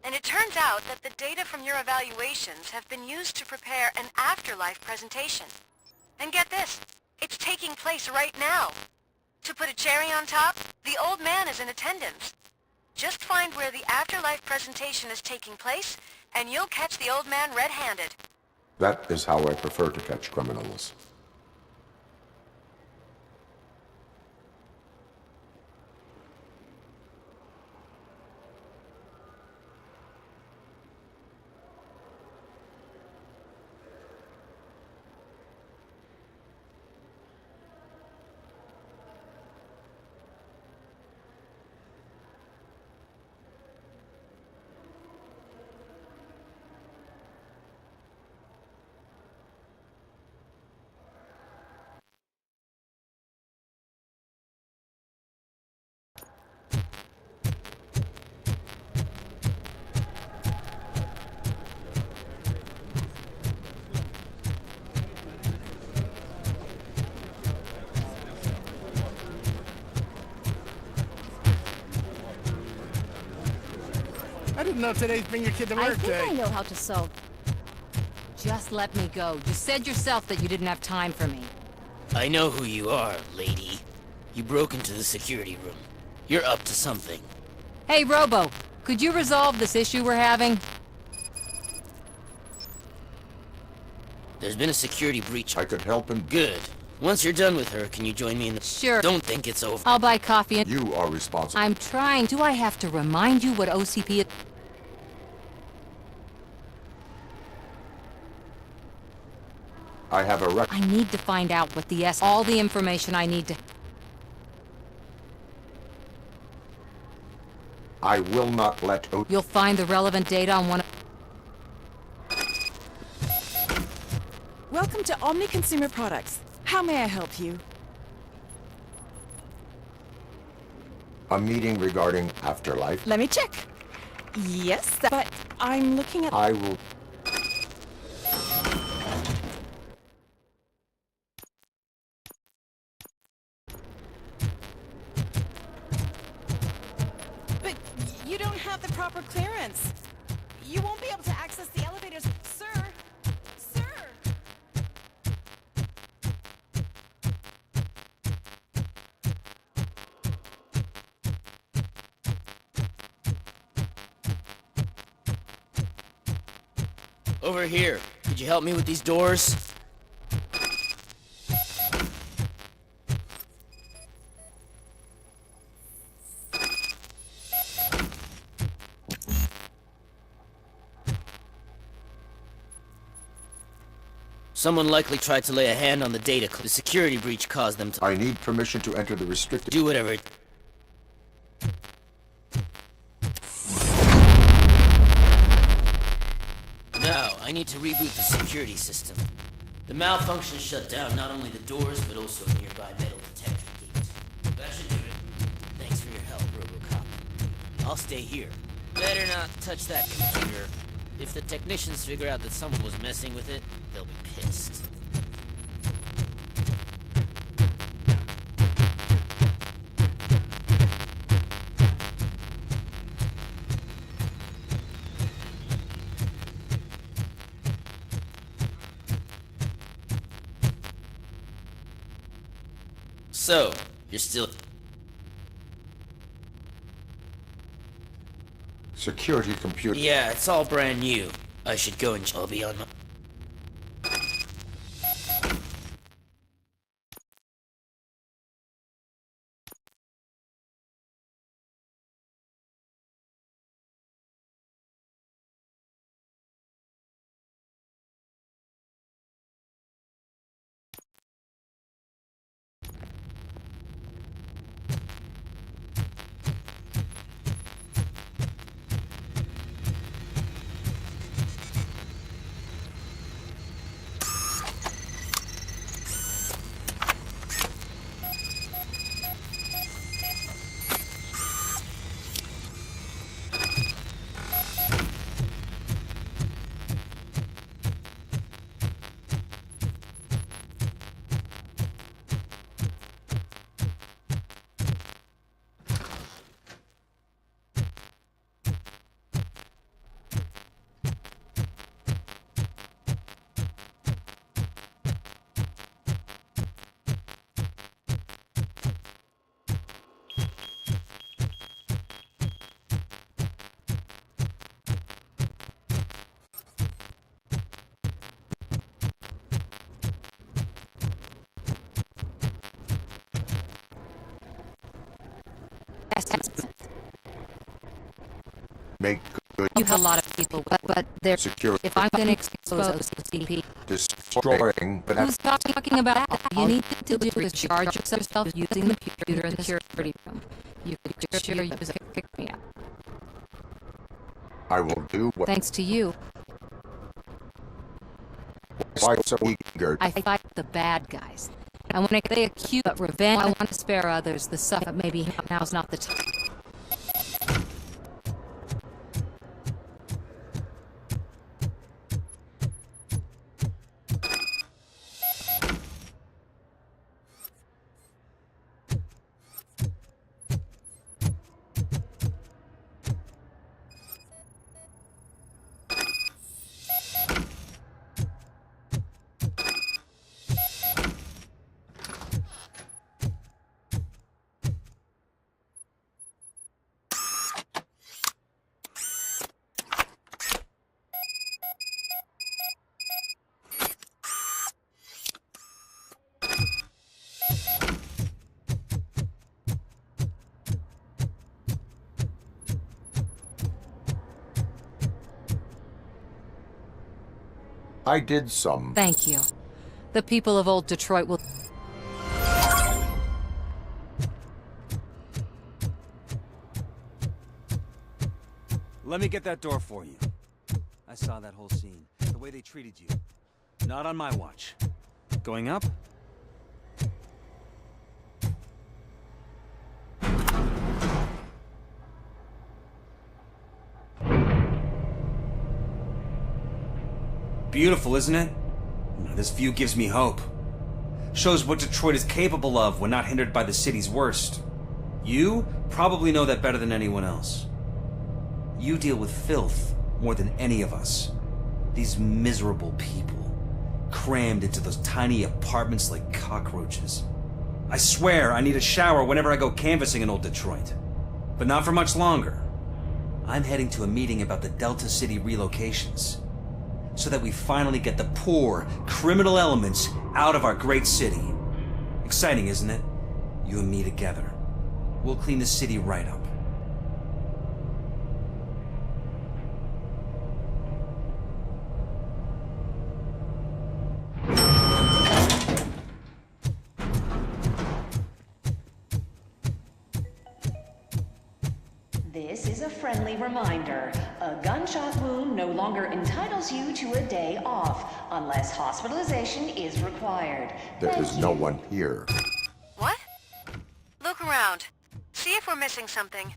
And it turns out that the data from your evaluations have been used to prepare an afterlife presentation. And get this, it's taking place right now. To put a cherry on top, the old man is in attendance. Just find where the afterlife presentation is taking place, and you'll catch the old man red-handed. That is how I prefer to catch criminals. didn't know today's bring your kid to I work think day. I know how to solve. Just let me go. You said yourself that you didn't have time for me. I know who you are, lady. You broke into the security room. You're up to something. Hey, Robo, could you resolve this issue we're having? There's been a security breach. I could help him. Good. Once you're done with her, can you join me in the... Sure. Don't think it's over. I'll buy coffee and... You are responsible. I'm trying. Do I have to remind you what OCP is? I have a record. I need to find out what the all the information I need to... I will not let You'll find the relevant data on one... Welcome to Omni Consumer Products. How may I help you? A meeting regarding afterlife. Let me check. Yes, but I'm looking at... I will... But you don't have the proper clearance. You won't be able to access the elevators, sir. Sir! Over here. Could you help me with these doors? Someone likely tried to lay a hand on the data. The security breach caused them to... I need permission to enter the restricted... Do whatever it... Now, I need to reboot the security system. The malfunction shut down not only the doors, but also a nearby metal detector gate. That should do it. Thanks for your help, RoboCop. I'll stay here. Better not touch that computer. If the technicians figure out that someone was messing with it, they'll be pissed. So, you're still... Security computer. Yeah, it's all brand new. I should go and I'll be on my... Make good. You have a lot of people, but they're... Security. If I'm gonna expose OCP... Destroying, but Who's talking about that? You need to do is charge yourself using the computer in the security room. You could sure use it. Pick me up. I will do what... Thanks to you. Why so eager? I fight the bad guys. And when they accuse of revenge, I want to spare others the stuff that maybe now's not the time. I did some. Thank you. The people of Old Detroit will... Let me get that door for you. I saw that whole scene. The way they treated you. Not on my watch. Going up? Beautiful, isn't it? This view gives me hope. Shows what Detroit is capable of when not hindered by the city's worst. You probably know that better than anyone else. You deal with filth more than any of us. These miserable people, crammed into those tiny apartments like cockroaches. I swear I need a shower whenever I go canvassing in Old Detroit. But not for much longer. I'm heading to a meeting about the Delta City relocations, so that we finally get the poor, criminal elements out of our great city. Exciting, isn't it? You and me together. We'll clean the city right up. This is a friendly reminder. A gunshot wound no longer entitles you to a day off, unless hospitalization is required. There is no one here. What? Look around. See if we're missing something.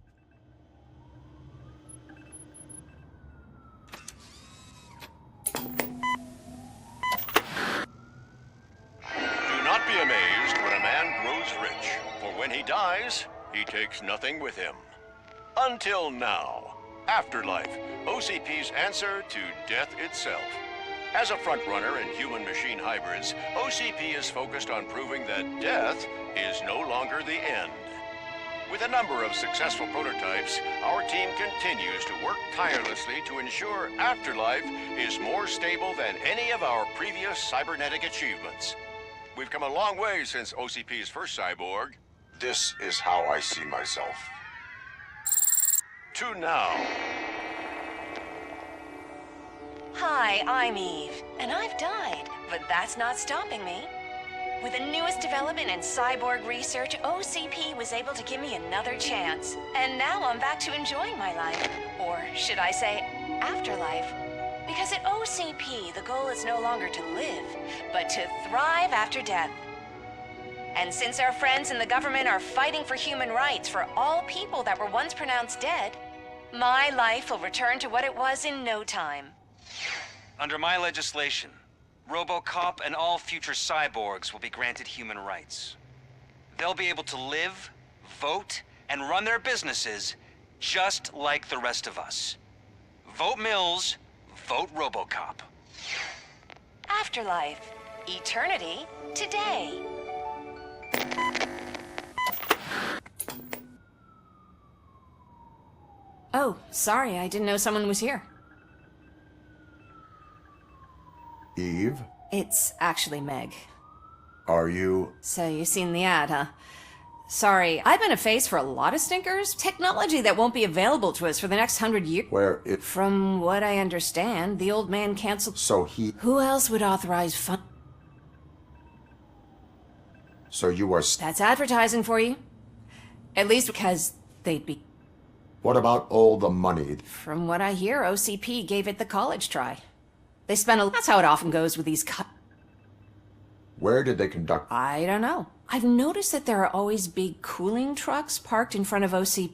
Do not be amazed when a man grows rich, for when he dies, he takes nothing with him. Until now. Afterlife, OCP's answer to death itself. As a frontrunner in human-machine hybrids, OCP is focused on proving that death is no longer the end. With a number of successful prototypes, our team continues to work tirelessly to ensure Afterlife is more stable than any of our previous cybernetic achievements. We've come a long way since OCP's first cyborg. This is how I see myself. To now. Hi, I'm Eve, and I've died, but that's not stopping me. With the newest development in cyborg research, OCP was able to give me another chance. And now I'm back to enjoying my life. Or should I say, afterlife? Because at OCP, the goal is no longer to live, but to thrive after death. And since our friends in the government are fighting for human rights for all people that were once pronounced dead, my life will return to what it was in no time. Under my legislation, RoboCop and all future cyborgs will be granted human rights. They'll be able to live, vote, and run their businesses just like the rest of us. Vote Mills, vote RoboCop. Afterlife. Eternity. Today. Oh, sorry, I didn't know someone was here. Eve? It's actually Meg. Are you... So you've seen the ad, huh? Sorry, I've been a face for a lot of stinkers. Technology that won't be available to us for the next 100 years. Where it... From what I understand, the old man canceled... So he... Who else would authorize fun... So you are... That's advertising for you. At least because they'd be... What about all the money? From what I hear, OCP gave it the college try. They spent a... That's how it often goes with these Where did they conduct... I don't know. I've noticed that there are always big cooling trucks parked in front of OC...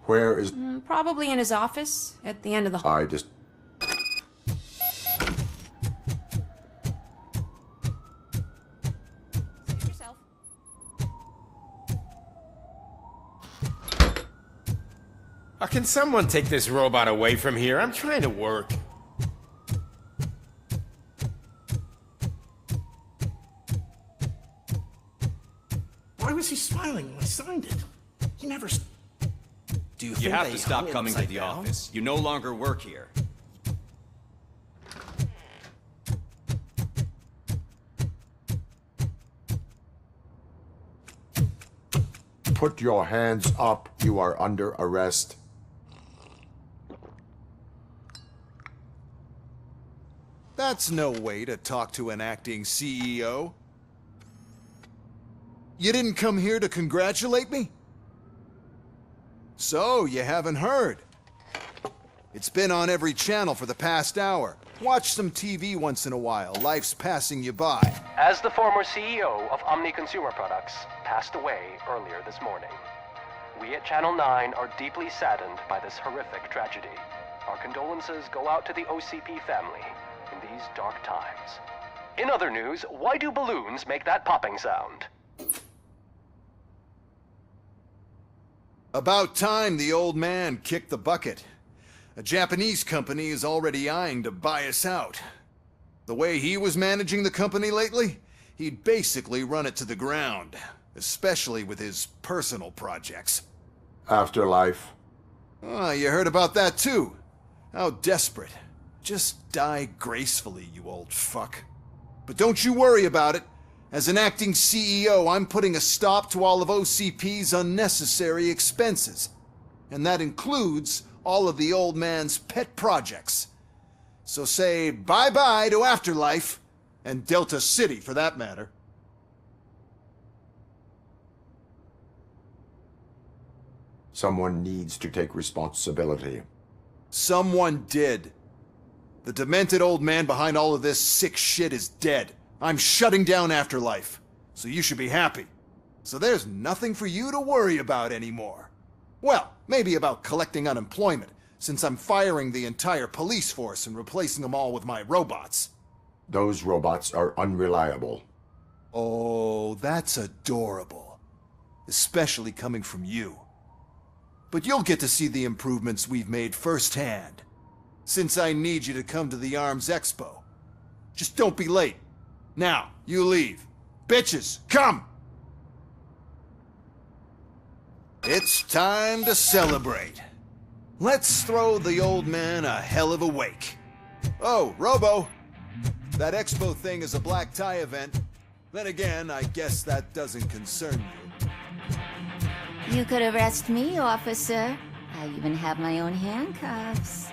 Where is... Probably in his office, at the end of the... I just... Can someone take this robot away from here? I'm trying to work. Why was he smiling when I signed it? He never... Do you have to stop coming to the office. You no longer work here. Put your hands up. You are under arrest. That's no way to talk to an acting CEO. You didn't come here to congratulate me? So, you haven't heard. It's been on every channel for the past hour. Watch some TV once in a while. Life's passing you by. As the former CEO of Omni Consumer Products passed away earlier this morning, we at Channel 9 are deeply saddened by this horrific tragedy. Our condolences go out to the OCP family in these dark times. In other news, why do balloons make that popping sound? About time the old man kicked the bucket. A Japanese company is already eyeing to buy us out. The way he was managing the company lately, he'd basically run it to the ground, especially with his personal projects. Afterlife. Oh, you heard about that too. How desperate. Just die gracefully, you old fuck. But don't you worry about it. As an acting CEO, I'm putting a stop to all of OCP's unnecessary expenses. And that includes all of the old man's pet projects. So say bye-bye to Afterlife, and Delta City for that matter. Someone needs to take responsibility. Someone did. The demented old man behind all of this sick shit is dead. I'm shutting down Afterlife, so you should be happy. So there's nothing for you to worry about anymore. Well, maybe about collecting unemployment, since I'm firing the entire police force and replacing them all with my robots. Those robots are unreliable. Oh, that's adorable. Especially coming from you. But you'll get to see the improvements we've made firsthand, since I need you to come to the ARMS Expo. Just don't be late. Now, you leave. Bitches, come! It's time to celebrate. Let's throw the old man a hell of a wake. Oh, Robo! That expo thing is a black tie event. Then again, I guess that doesn't concern you. You could arrest me, officer. I even have my own handcuffs.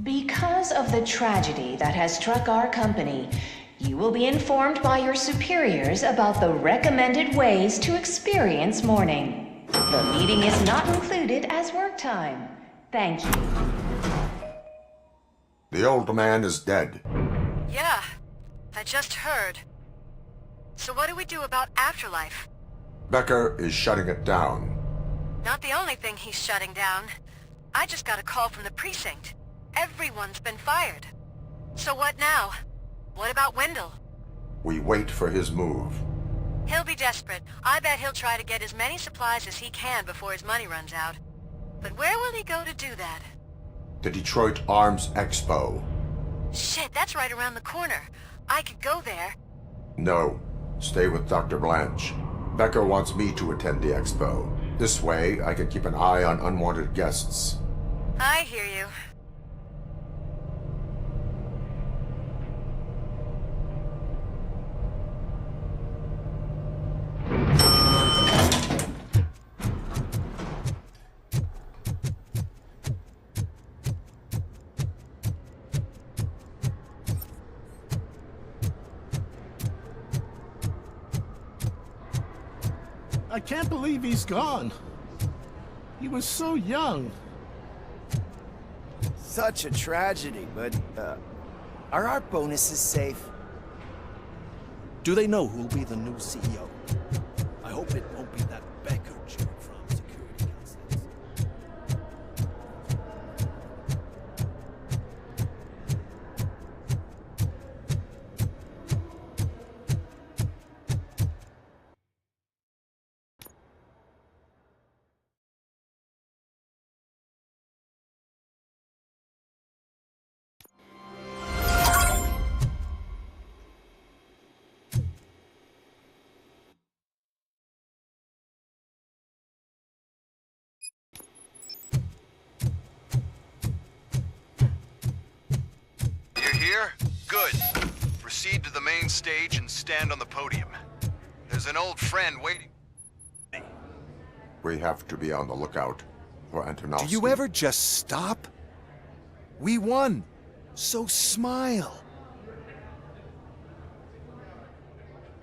Because of the tragedy that has struck our company, you will be informed by your superiors about the recommended ways to experience mourning. The meeting is not included as work time. Thank you. The old man is dead. Yeah, I just heard. So what do we do about Afterlife? Becker is shutting it down. Not the only thing he's shutting down. I just got a call from the precinct. Everyone's been fired. So what now? What about Wendell? We wait for his move. He'll be desperate. I bet he'll try to get as many supplies as he can before his money runs out. But where will he go to do that? The Detroit Arms Expo. Shit, that's right around the corner. I could go there. No. Stay with Dr. Blanche. Becker wants me to attend the expo. This way, I can keep an eye on unwanted guests. I hear you. I can't believe he's gone. He was so young. Such a tragedy, but, are our bonuses safe? Do they know who'll be the new CEO? I hope it won't be that Becker jerk. here? Good. Proceed to the main stage and stand on the podium. There's an old friend waiting. We have to be on the lookout for Antonovsky. Do you ever just stop? We won. So smile.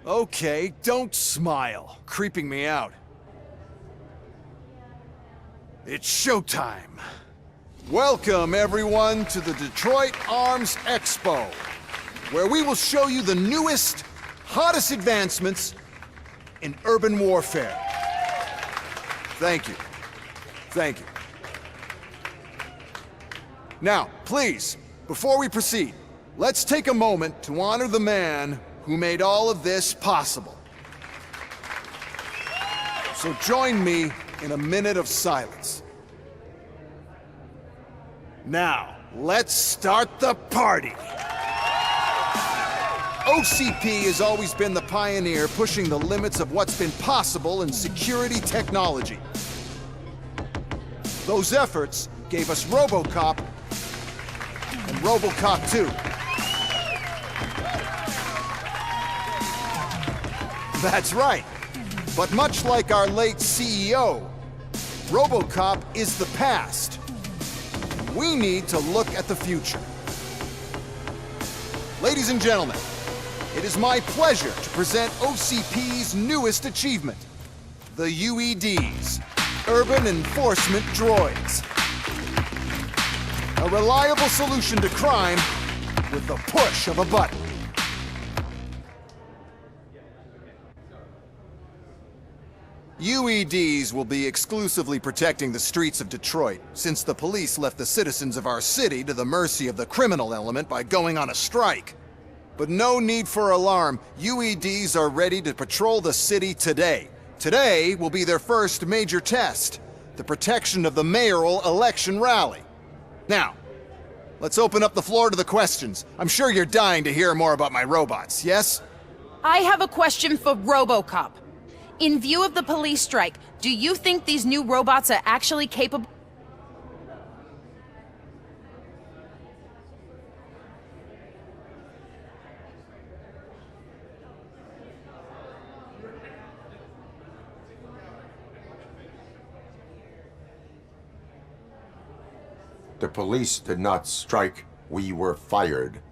Okay, don't smile. Creeping me out. It's showtime. Welcome, everyone, to the Detroit Arms Expo, where we will show you the newest, hottest advancements in urban warfare. Thank you. Thank you. Now, please, before we proceed, let's take a moment to honor the man who made all of this possible. So join me in a minute of silence. Now, let's start the party! OCP has always been the pioneer pushing the limits of what's been possible in security technology. Those efforts gave us RoboCop and RoboCop 2. That's right. But much like our late CEO, RoboCop is the past. We need to look at the future. Ladies and gentlemen, it is my pleasure to present OCP's newest achievement, the UEDs, Urban Enforcement Droids. A reliable solution to crime with the push of a button. UEDs will be exclusively protecting the streets of Detroit, since the police left the citizens of our city to the mercy of the criminal element by going on a strike. But no need for alarm. UEDs are ready to patrol the city today. Today will be their first major test, the protection of the mayoral election rally. Now, let's open up the floor to the questions. I'm sure you're dying to hear more about my robots, yes? I have a question for RoboCop. In view of the police strike, do you think these new robots are actually capable? The police did not strike. We were fired.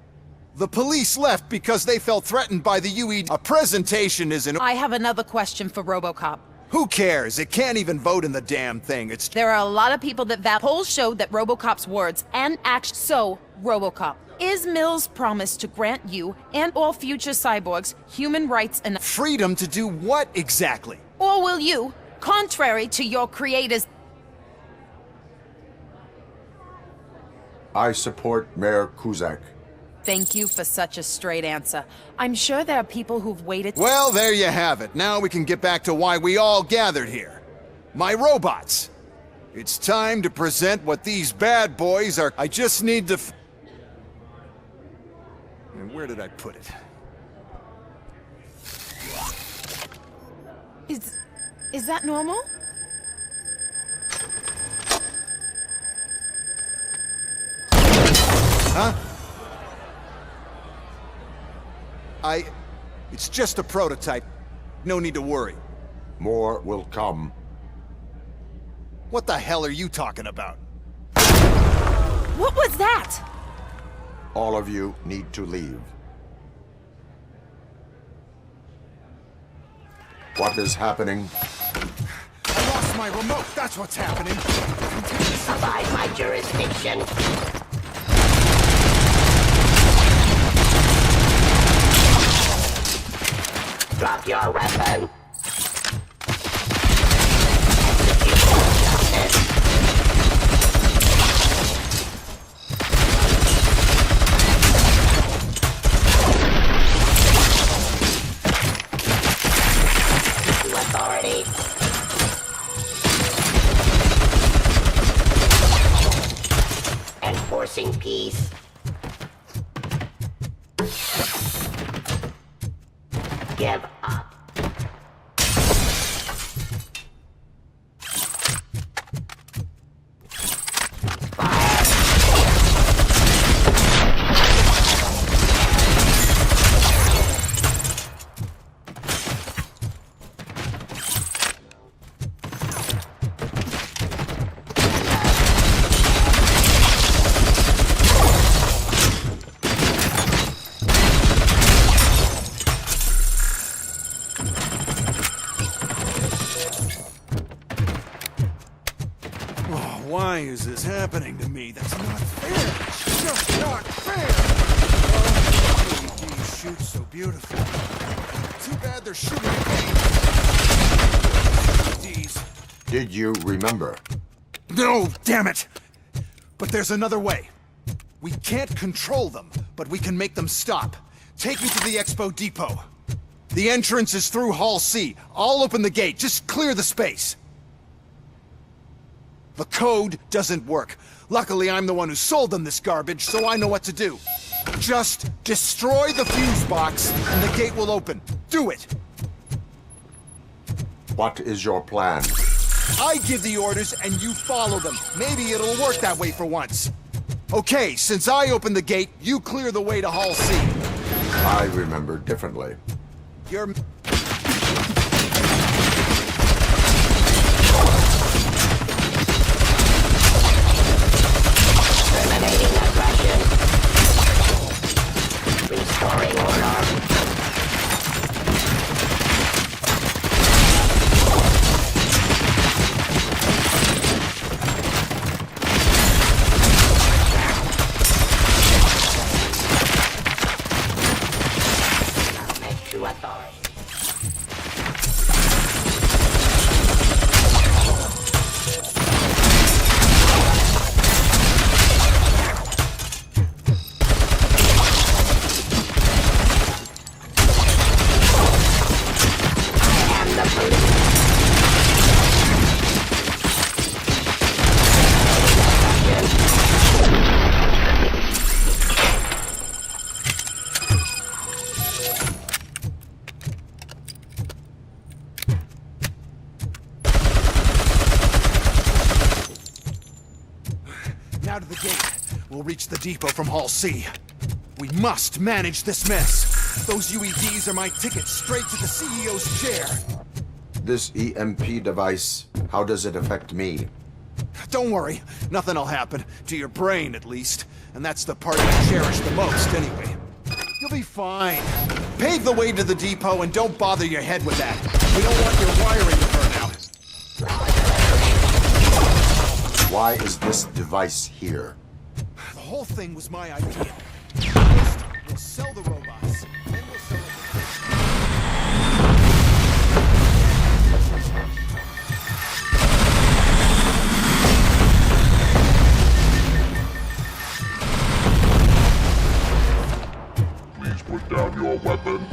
The police left because they felt threatened by the UED. A presentation is in. I have another question for RoboCop. Who cares? It can't even vote in the damn thing. It's. There are a lot of people that polls showed that RoboCop's words and actions. So, RoboCop, is Mills' promise to grant you and all future cyborgs human rights and freedom to do what exactly? Or will you, contrary to your creators? I support Mayor Kuzak. Thank you for such a straight answer. I'm sure there are people who've waited. Well, there you have it. Now we can get back to why we all gathered here. My robots. It's time to present what these bad boys are. I just need to. And where did I put it? Is that normal? Huh? It's just a prototype. No need to worry. More will come. What the hell are you talking about? What was that? All of you need to leave. What is happening? I lost my remote. That's what's happening. Abide my jurisdiction. Drop your weapon. Authority. Enforcing peace. Give up. Why is this happening to me? That's not fair. It's just not fair. Oh, he shoots so beautiful. Too bad they're shooting at me. Jeez. Did you remember? No, damn it! But there's another way. We can't control them, but we can make them stop. Take me to the Expo Depot. The entrance is through Hall C. I'll open the gate. Just clear the space. The code doesn't work. Luckily, I'm the one who sold them this garbage, so I know what to do. Just destroy the fuse box, and the gate will open. Do it! What is your plan? I give the orders, and you follow them. Maybe it'll work that way for once. Okay, since I opened the gate, you clear the way to Hall C. I remember differently. You're... Eliminating aggression. Restoring order. True authority. Now to the gate. We'll reach the depot from Hall C. We must manage this mess. Those UEDs are my ticket straight to the CEO's chair. This EMP device, how does it affect me? Don't worry. Nothing'll happen. To your brain, at least. And that's the part I cherish the most, anyway. You'll be fine. Pave the way to the depot and don't bother your head with that. We don't want your wiring to burn out. Why is this device here? The whole thing was my idea. First, we'll sell the robots. Then we'll sell Please put down your weapon.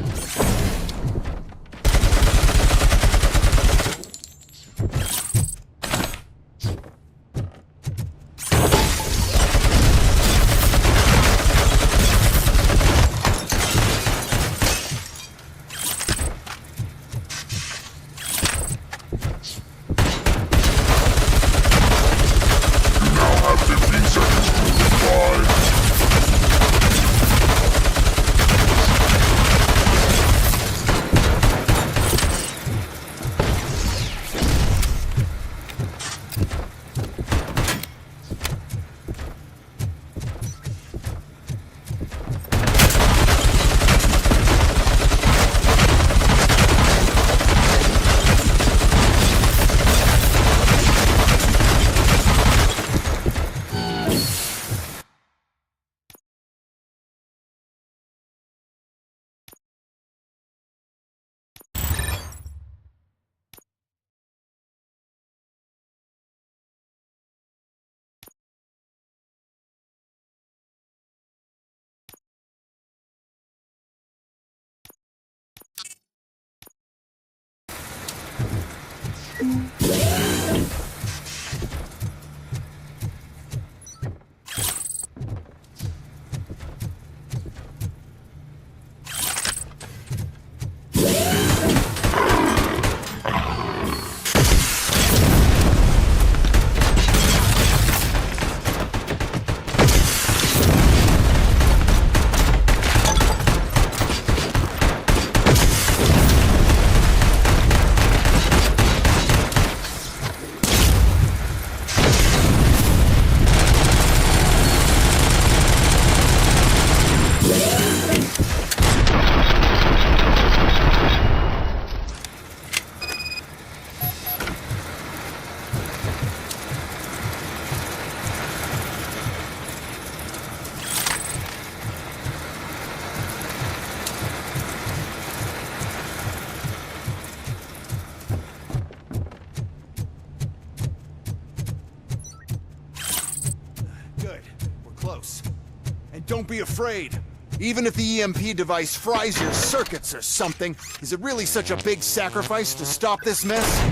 don't be afraid. Even if the EMP device fries your circuits or something, is it really such a big sacrifice to stop this mess?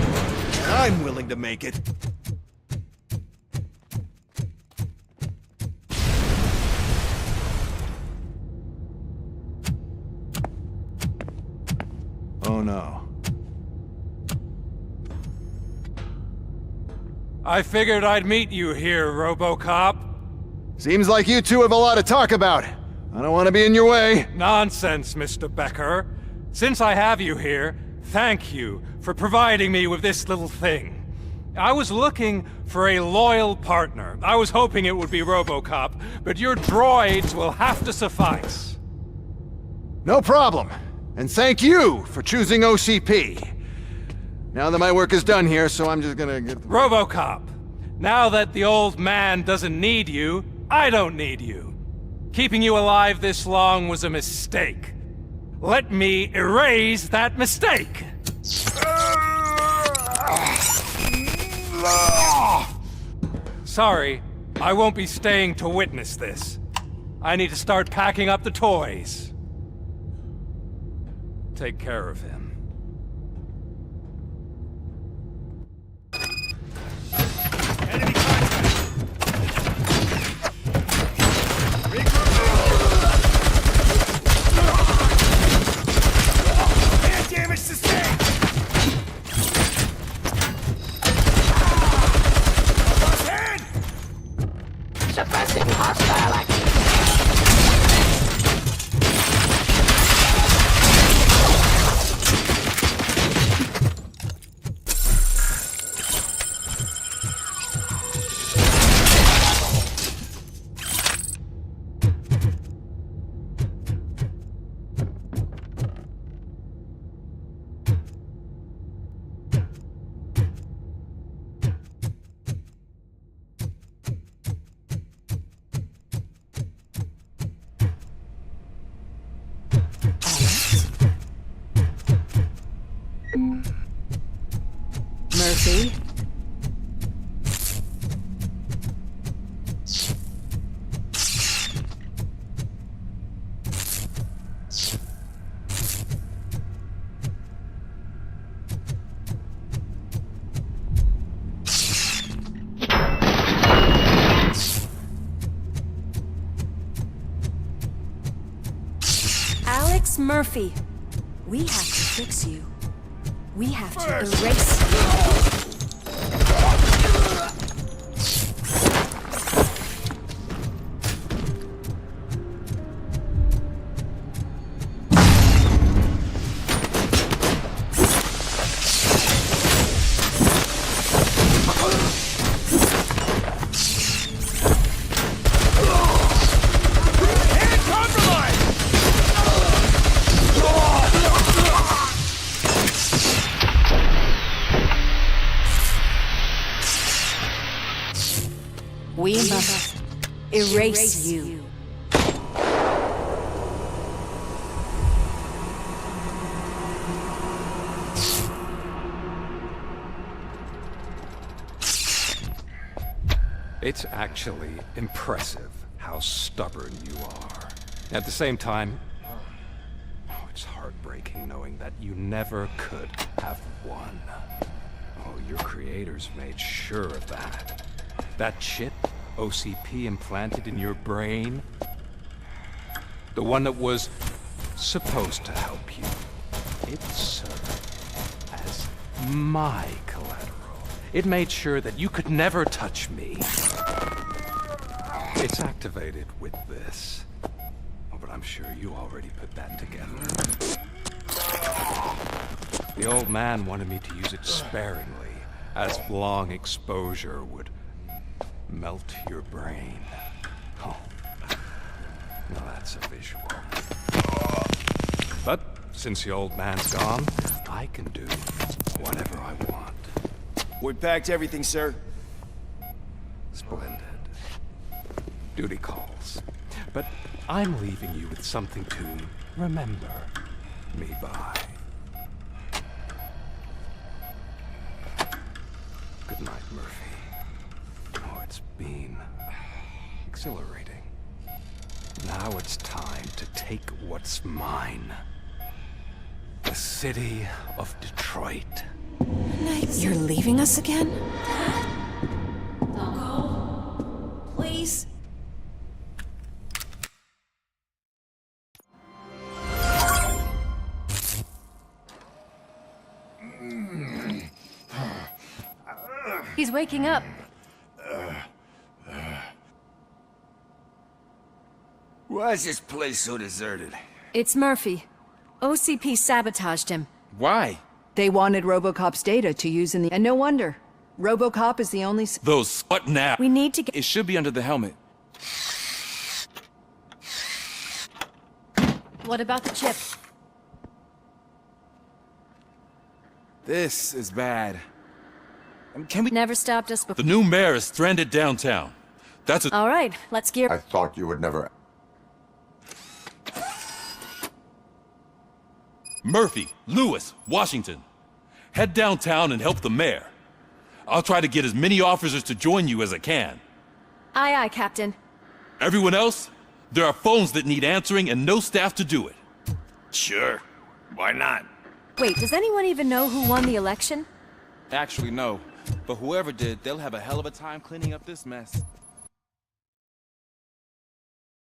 I'm willing to make it. Oh no. I figured I'd meet you here, RoboCop. Seems like you two have a lot to talk about. I don't want to be in your way. Nonsense, Mr. Becker. Since I have you here, thank you for providing me with this little thing. I was looking for a loyal partner. I was hoping it would be RoboCop, but your droids will have to suffice. No problem. And thank you for choosing OCP. Now that my work is done here, so I'm just gonna get... RoboCop, now that the old man doesn't need you, I don't need you. Keeping you alive this long was a mistake. Let me erase that mistake! Sorry, I won't be staying to witness this. I need to start packing up the toys. Take care of him. Damage sustained! Suppressing hostile activity. Murphy? Alex Murphy, we have to fix you. We have to erase you. We must erase you. It's actually impressive how stubborn you are. At the same time, it's heartbreaking knowing that you never could have won. Oh, your creators made sure of that. That chip OCP implanted in your brain, the one that was supposed to help you, it served as my collateral. It made sure that you could never touch me. It's activated with this. Oh, but I'm sure you already put that together. The old man wanted me to use it sparingly, as long exposure would melt your brain. Oh, now that's a visual. But since the old man's gone, I can do whatever I want. We packed everything, sir. Splendid. Duty calls. But I'm leaving you with something to remember me by. Good night, Murphy. Oh, it's been exhilarating. Now it's time to take what's mine. The city of Detroit. You're leaving us again? Don't go. Please. He's waking up. Why is this place so deserted? It's Murphy. OCP sabotaged him. Why? They wanted RoboCop's data to use in the... And no wonder. RoboCop is the only... Those... What now? We need to get... It should be under the helmet. What about the chip? This is bad. Can we... Never stopped us before. The new mayor is stranded downtown. That's a... All right, let's gear... I thought you would never... Murphy, Lewis, Washington. Head downtown and help the mayor. I'll try to get as many officers to join you as I can. Aye, aye, Captain. Everyone else? There are phones that need answering and no staff to do it. Sure. Why not? Wait, does anyone even know who won the election? Actually, no. But whoever did, they'll have a hell of a time cleaning up this mess.